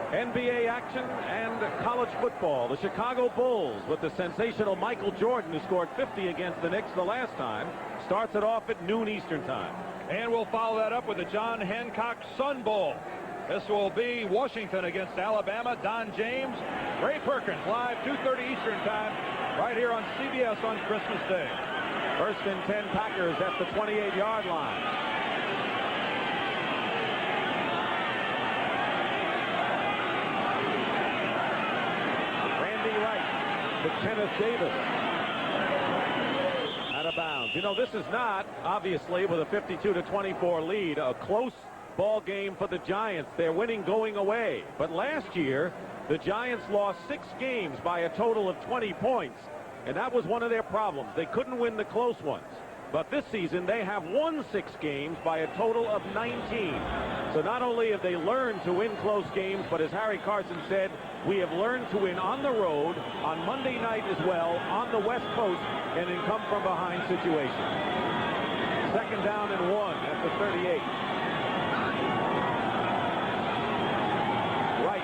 NBA action and college football. The Chicago Bulls with the sensational Michael Jordan, who scored 50 against the Knicks the last time, starts it off at noon Eastern time. And we'll follow that up with the John Hancock Sun Bowl. This will be Washington against Alabama. Don James, Ray Perkins, live 2:30 Eastern time, right here on CBS on Christmas Day. First and 10 Packers at the 28-yard line. To Kenneth Davis. Out of bounds. You know, this is not, obviously, with a 52-24 lead, a close ball game for the Giants. They're winning going away. But last year, the Giants lost 6 games by a total of 20 points. And that was one of their problems. They couldn't win the close ones. But this season, they have won 6 games by a total of 19. So not only have they learned to win close games, but as Harry Carson said, we have learned to win on the road, on Monday night as well, on the West Coast, and in come-from-behind situations. 2nd down and 1 at the 38. Wright.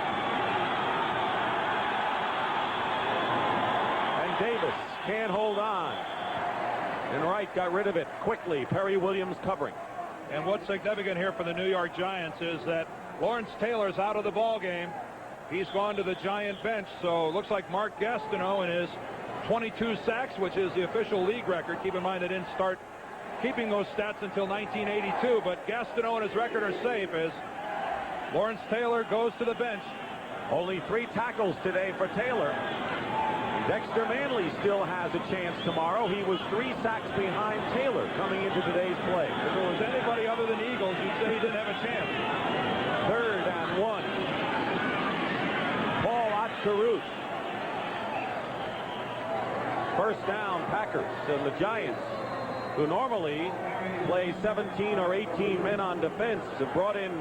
And Davis can't hold on. And Wright got rid of it quickly. Perry Williams covering. And what's significant here for the New York Giants is that Lawrence Taylor's out of the ball game. He's gone to the Giant bench. So it looks like Mark Gastineau and his 22 sacks, which is the official league record. Keep in mind they didn't start keeping those stats until 1982. But Gastineau and his record are safe as Lawrence Taylor goes to the bench. Only 3 tackles today for Taylor. Dexter Manley still has a chance tomorrow. He was 3 sacks behind Taylor coming into today's play. If it was anybody other than Eagles, you'd say he didn't have a chance. 3rd and 1. Paul Otkaruth. 1st down, Packers. And the Giants, who normally play 17 or 18 men on defense, have brought in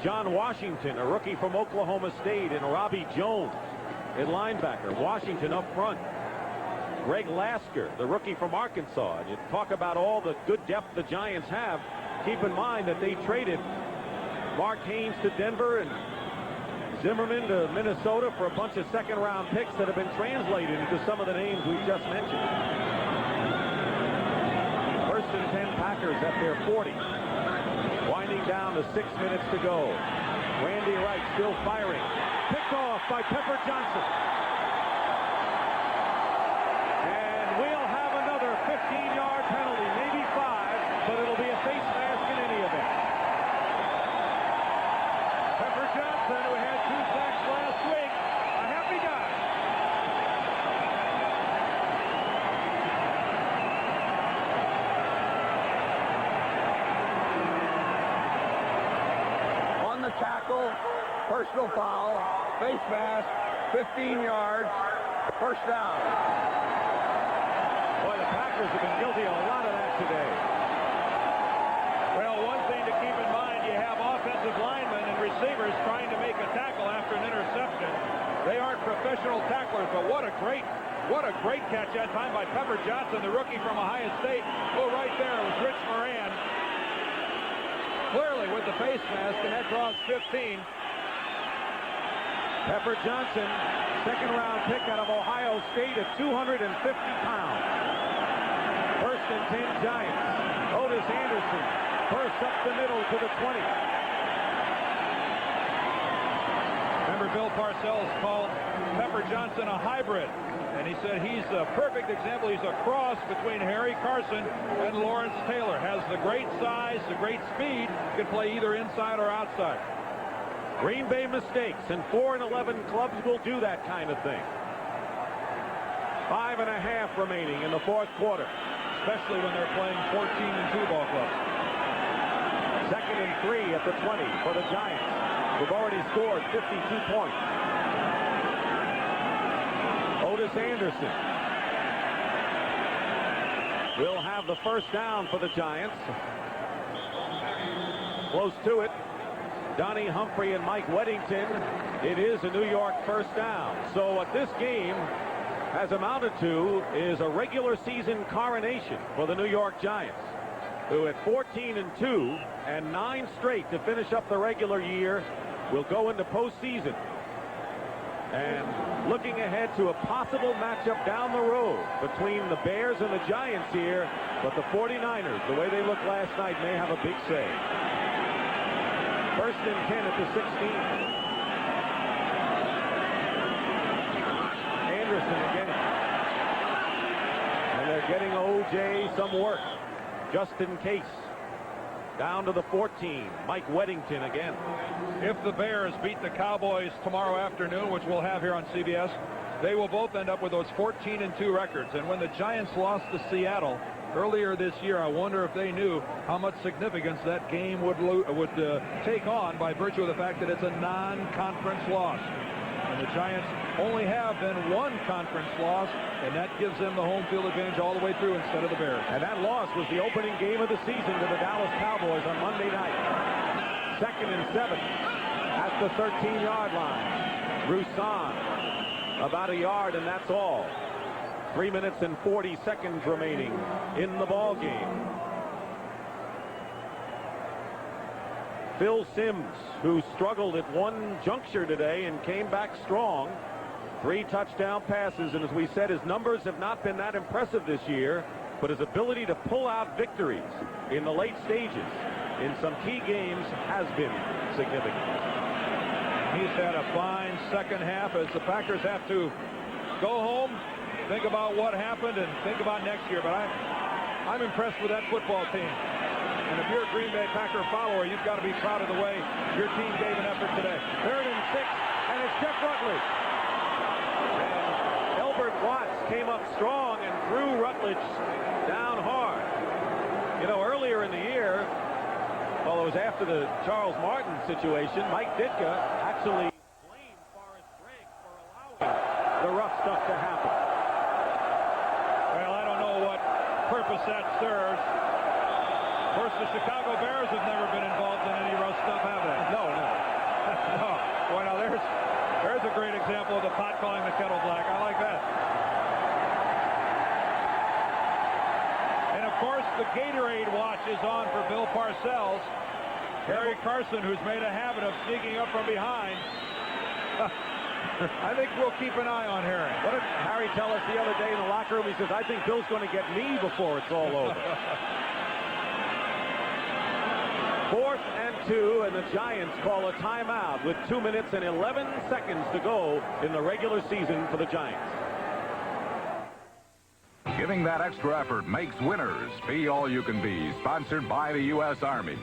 John Washington, a rookie from Oklahoma State, and Robbie Jones at linebacker. Washington up front. Greg Lasker, the rookie from Arkansas. And you talk about all the good depth the Giants have. Keep in mind that they traded Mark Haynes to Denver and Zimmerman to Minnesota for a bunch of 2nd-round picks that have been translated into some of the names we just mentioned. 1st and 10 Packers at their 40. Winding down to 6 minutes to go. Randy Wright still firing. Picked off by Pepper Johnson. And we'll have another 15-yard penalty, maybe 5, but it'll be a face mask in any event. Pepper Johnson, who had 2 sacks last week, a happy guy. On the tackle, personal foul, face mask, 15 yards, 1st down. Boy, the Packers have been guilty of a lot of that today. Well, one thing to keep in mind, you have offensive linemen and receivers trying to make a tackle after an interception. They aren't professional tacklers, but what a great catch that time by Pepper Johnson, the rookie from Ohio State. Oh, right there was Rich Moran. Clearly with the face mask, and that draws 15. Pepper Johnson, 2nd-round pick out of Ohio State at 250 pounds. 1st and 10 Giants. Otis Anderson bursts up the middle to the 20. Remember, Bill Parcells called Pepper Johnson a hybrid, and he said he's a perfect example. He's a cross between Harry Carson and Lawrence Taylor. Has the great size, the great speed, can play either inside or outside. Green Bay mistakes, and 4 and 11 clubs will do that kind of thing. 5.5 remaining in the 4th quarter. Especially when they're playing 14-2 ball clubs. 2nd and 3 at the 20 for the Giants, who've already scored 52 points. Otis Anderson will have the 1st down for the Giants. Close to it. Donnie Humphrey and Mike Weddington. It is a New York 1st down. So what this game has amounted to is a regular season coronation for the New York Giants, who at 14-2 and 9 straight to finish up the regular year will go into postseason. And looking ahead to a possible matchup down the road between the Bears and the Giants here, but the 49ers, the way they looked last night, may have a big say. 1st and 10 at the 16. Anderson again. And they're getting O.J. some work, just in case. Down to the 14. Mike Weddington again. If the Bears beat the Cowboys tomorrow afternoon, which we'll have here on CBS, they will both end up with those 14-2 records. And when the Giants lost to Seattle earlier this year, I wonder if they knew how much significance that game would take on by virtue of the fact that it's a non-conference loss. And The Giants only have been one conference loss, and that gives them the home field advantage all the way through instead of the Bears. And that loss was the opening game of the season to the Dallas Cowboys on Monday night. 2nd and 7 at the 13-yard line. Roussan about a yard, and that's all. 3 minutes and 40 seconds remaining in the ball game. Phil Simms, who struggled at one juncture today and came back strong. 3 touchdown passes, and as we said, his numbers have not been that impressive this year, but his ability to pull out victories in the late stages in some key games has been significant. He's had a fine second half as the Packers have to go home, think about what happened, and think about next year. But I'm impressed with that football team. And if you're a Green Bay Packer follower, you've got to be proud of the way your team gave an effort today. 3rd and 6, and it's Jeff Rutledge. And Elbert Watts came up strong and threw Rutledge down hard. You know, earlier in the year, well, it was after the Charles Martin situation, Mike Ditka actually blamed Forrest Gregg for allowing the rough stuff to happen. Well, I don't know what purpose that serves. Of course, the Chicago Bears have never been involved in any rough stuff, have they? No. No. Boy, now there's a great example of the pot calling the kettle black. I like that. And of course, the Gatorade watch is on for Bill Parcells. Harry Carson, who's made a habit of sneaking up from behind. I think we'll keep an eye on Harry. What did Harry tell us the other day in the locker room? He says, I think Bill's going to get me before it's all over. 4th and 2, and the Giants call a timeout with 2 minutes and 11 seconds to go in the regular season for the Giants. Giving that extra effort makes winners. Be all you can be. Sponsored by the U.S. Army.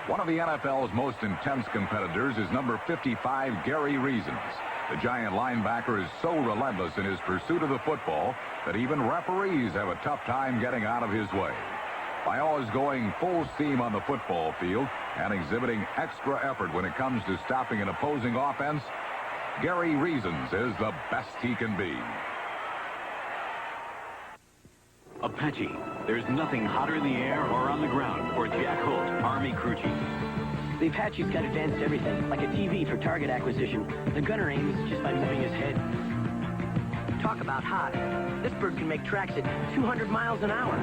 One of the NFL's most intense competitors is number 55, Gary Reasons. The Giant linebacker is so relentless in his pursuit of the football that even referees have a tough time getting out of his way. By always going full steam on the football field and exhibiting extra effort when it comes to stopping an opposing offense, Gary Reasons is the best he can be. Apache. There's nothing hotter in the air or on the ground for Jack Holt, Army crew chief. The Apache's got advanced everything, like a TV for target acquisition. The gunner aims just by moving his head. Talk about hot. This bird can make tracks at 200 miles an hour.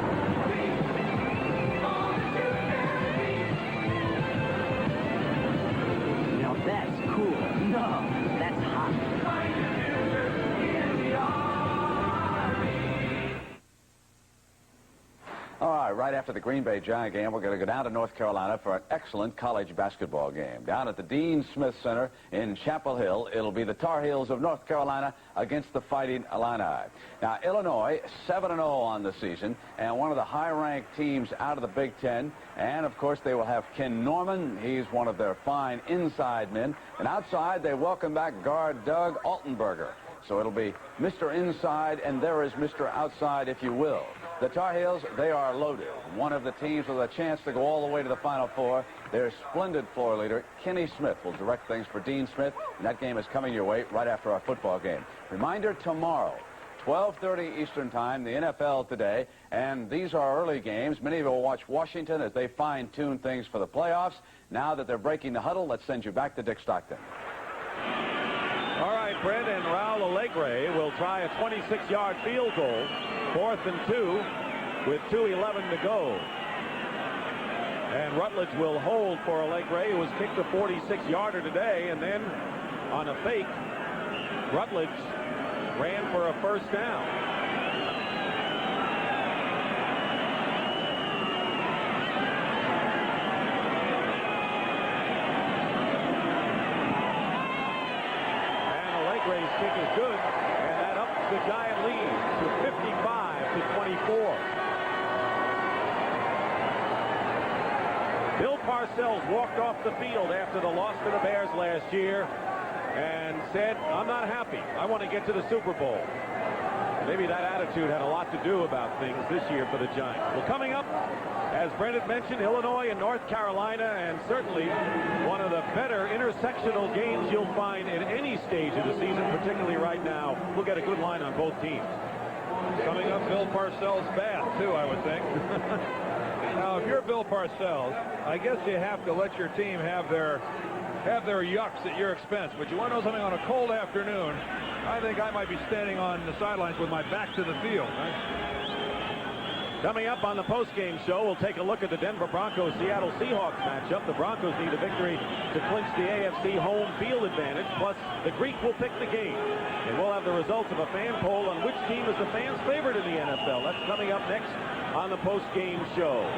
Now that's cool. No, that's hot. All right after the Green Bay Giant game, we're going to go down to North Carolina for an excellent college basketball game. Down at the Dean Smith Center in Chapel Hill, it'll be the Tar Heels of North Carolina against the Fighting Illini. Now, Illinois, 7-0 on the season, and one of the high-ranked teams out of the Big Ten. And, of course, they will have Ken Norman. He's one of their fine inside men. And outside, they welcome back guard Doug Altenberger. So it'll be Mr. Inside, and there is Mr. Outside, if you will. The Tar Heels, they are loaded. One of the teams with a chance to go all the way to the Final Four. Their splendid floor leader, Kenny Smith, will direct things for Dean Smith, and that game is coming your way right after our football game. Reminder, tomorrow, 12:30 Eastern Time, the NFL Today, and these are early games. Many of you will watch Washington as they fine-tune things for the playoffs. Now that they're breaking the huddle, let's send you back to Dick Stockton. All right, Brent, and Raul Alegre will try a 26-yard field goal. 4th and 2 with 2:11 to go. And Rutledge will hold for Alegre, who has kicked a 46-yarder today, and then on a fake, Rutledge ran for a first down. Alegre's kick is good, and that ups the Giant lead to 55-24. Bill Parcells walked off the field after the loss to the Bears last year and said, I'm not happy. I want to get to the Super Bowl. Maybe that attitude had a lot to do about things this year for the Giants. Well, coming up, as Brendan mentioned, Illinois and North Carolina, and certainly one of the better intersectional games you'll find in any stage of the season, particularly right now. We'll get a good line on both teams. Coming up, Bill Parcells' bath, too, I would think. Now, if you're Bill Parcells, I guess you have to let your team have their yucks at your expense. But you want to know something? On a cold afternoon, I think I might be standing on the sidelines with my back to the field. Coming up on the postgame show, we'll take a look at the Denver Broncos-Seattle Seahawks matchup. The Broncos need a victory to clinch the AFC home field advantage, plus the Greek will pick the game. And we'll have the results of a fan poll on which team is the fans' favorite in the NFL. That's coming up next on the postgame show.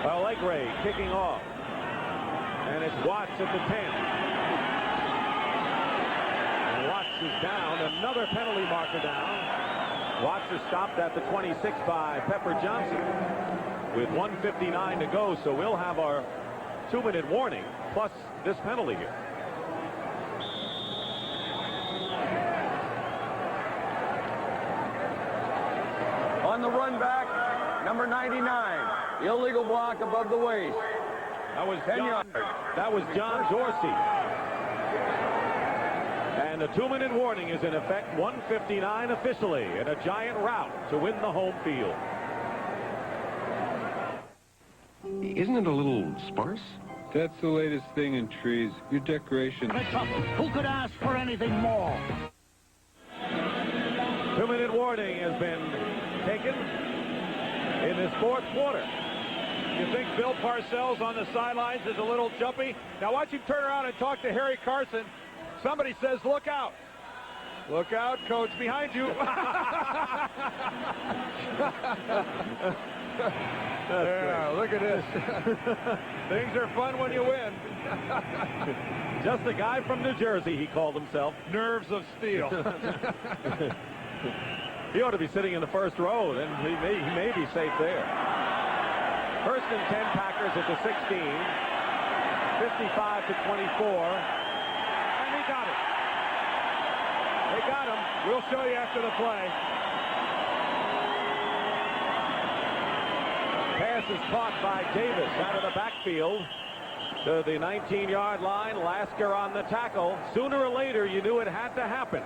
Allegre kicking off. And it's Watts at the 10. And Watts is down. Another penalty marker down. Watts is stopped at the 26 by Pepper Johnson with 1:59 to go. So we'll have our 2-minute warning plus this penalty here. On the run back, number 99. Illegal block above the waist. That was 10 yards. That was John Dorsey. And the 2-minute warning is in effect. 1:59 officially, and a Giant rout to win the home field. Isn't it a little sparse? That's the latest thing in trees. Your decoration. Who could ask for anything more? 2-minute warning has been taken in this fourth quarter. You think Bill Parcells on the sidelines is a little jumpy? Now watch him turn around and talk to Harry Carson. Somebody says, look out. Look out, coach, behind you. Yeah, look at this. Things are fun when you win. Just a guy from New Jersey, he called himself. Nerves of steel. He ought to be sitting in the first row, then he may be safe there. First and 10, Packers at the 16. 55 to 24. And he got it. They got him. We'll show you after the play. Pass is caught by Davis out of the backfield to the 19-yard line. Lasker on the tackle. Sooner or later, you knew it had to happen.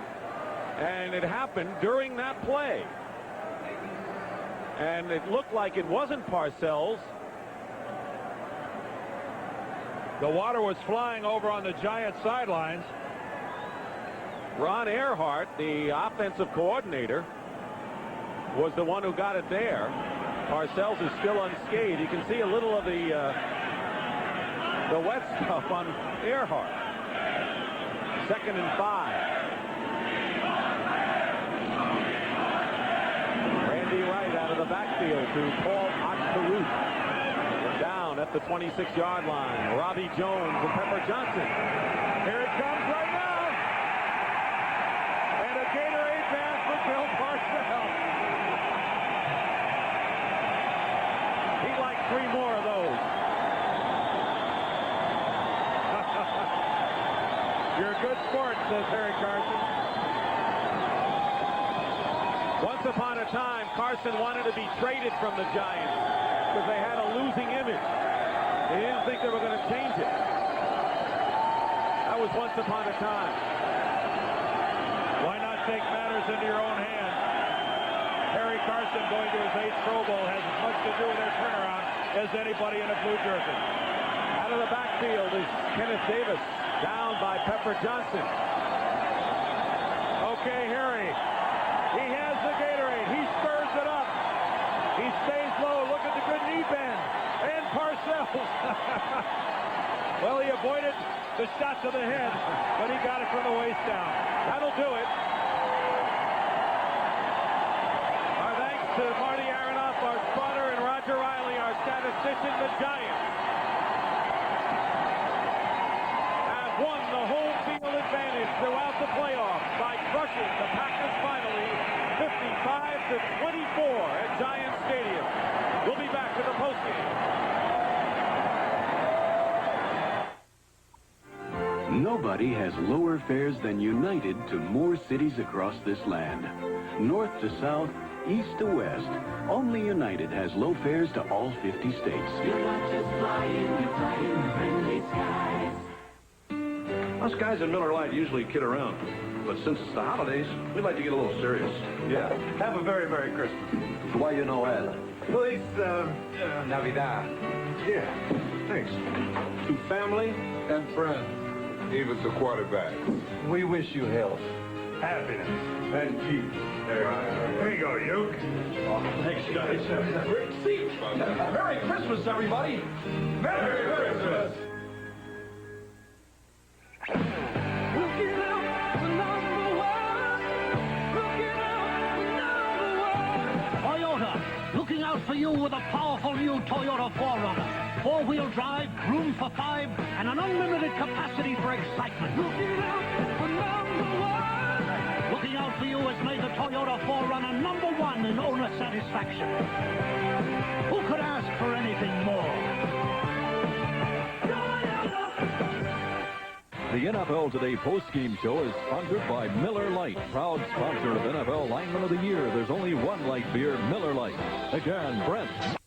And it happened during that play. And it looked like it wasn't Parcells. The water was flying over on the Giant sidelines. Ron Earhart, the offensive coordinator, was the one who got it there. Parcells is still unscathed. You can see a little of the wet stuff on Earhart. 2nd and 5. Randy Wright out of the backfield to Paul Oxteruth. Down at the 26-yard line. Robbie Jones and Pepper Johnson. Here it comes right now. And a Gatorade bath for Bill Parcells. He'd like 3 more of those. You're a good sport, says Harry Carson. Once upon a time, Carson wanted to be traded from the Giants because they had a losing image. They didn't think they were going to change it. That was once upon a time. Why not take matters into your own hands? Harry Carson going to his 8th Pro Bowl has as much to do with their turnaround as anybody in a blue jersey. Out of the backfield is Kenneth Davis, down by Pepper Johnson. Okay, Harry. He has the Gatorade. He stirs it up. He stays low. Look at the good knee bend. And Parcells. Well, he avoided the shot to the head, but he got it from the waist down. That'll do it. Our thanks to Marty Aronoff, our spotter, and Roger Riley, our statistician. The Giants have won the home field advantage throughout the playoffs by crushing the Packers finally 55 to 24 at Giant Stadium. We'll be back to the postgame. Nobody has lower fares than United to more cities across this land. North to south, east to west, only United has low fares to all 50 states. You're not just flying, you're flying friendly skies. Us guys at Miller Lite usually kid around, but since it's the holidays, we'd like to get a little serious. Yeah. Have a very Merry Christmas. Buenos Noel. Feliz Navidad. Yeah, thanks. To family and friends. Even to quarterbacks. We wish you health, happiness, and peace. There you go, Uke. Thanks, guys. Great seat. Merry Christmas, everybody. Merry Christmas. Toyota, looking out for you with a powerful new Toyota 4Runner. Four-wheel drive, room for 5, and an unlimited capacity for excitement. Looking out for you has made the Toyota 4Runner #1 in owner satisfaction. Who could ask for anything more? The NFL Today post-game show is sponsored by Miller Lite, proud sponsor of NFL Lineman of the Year. There's only one light beer, Miller Lite. Again, Brent.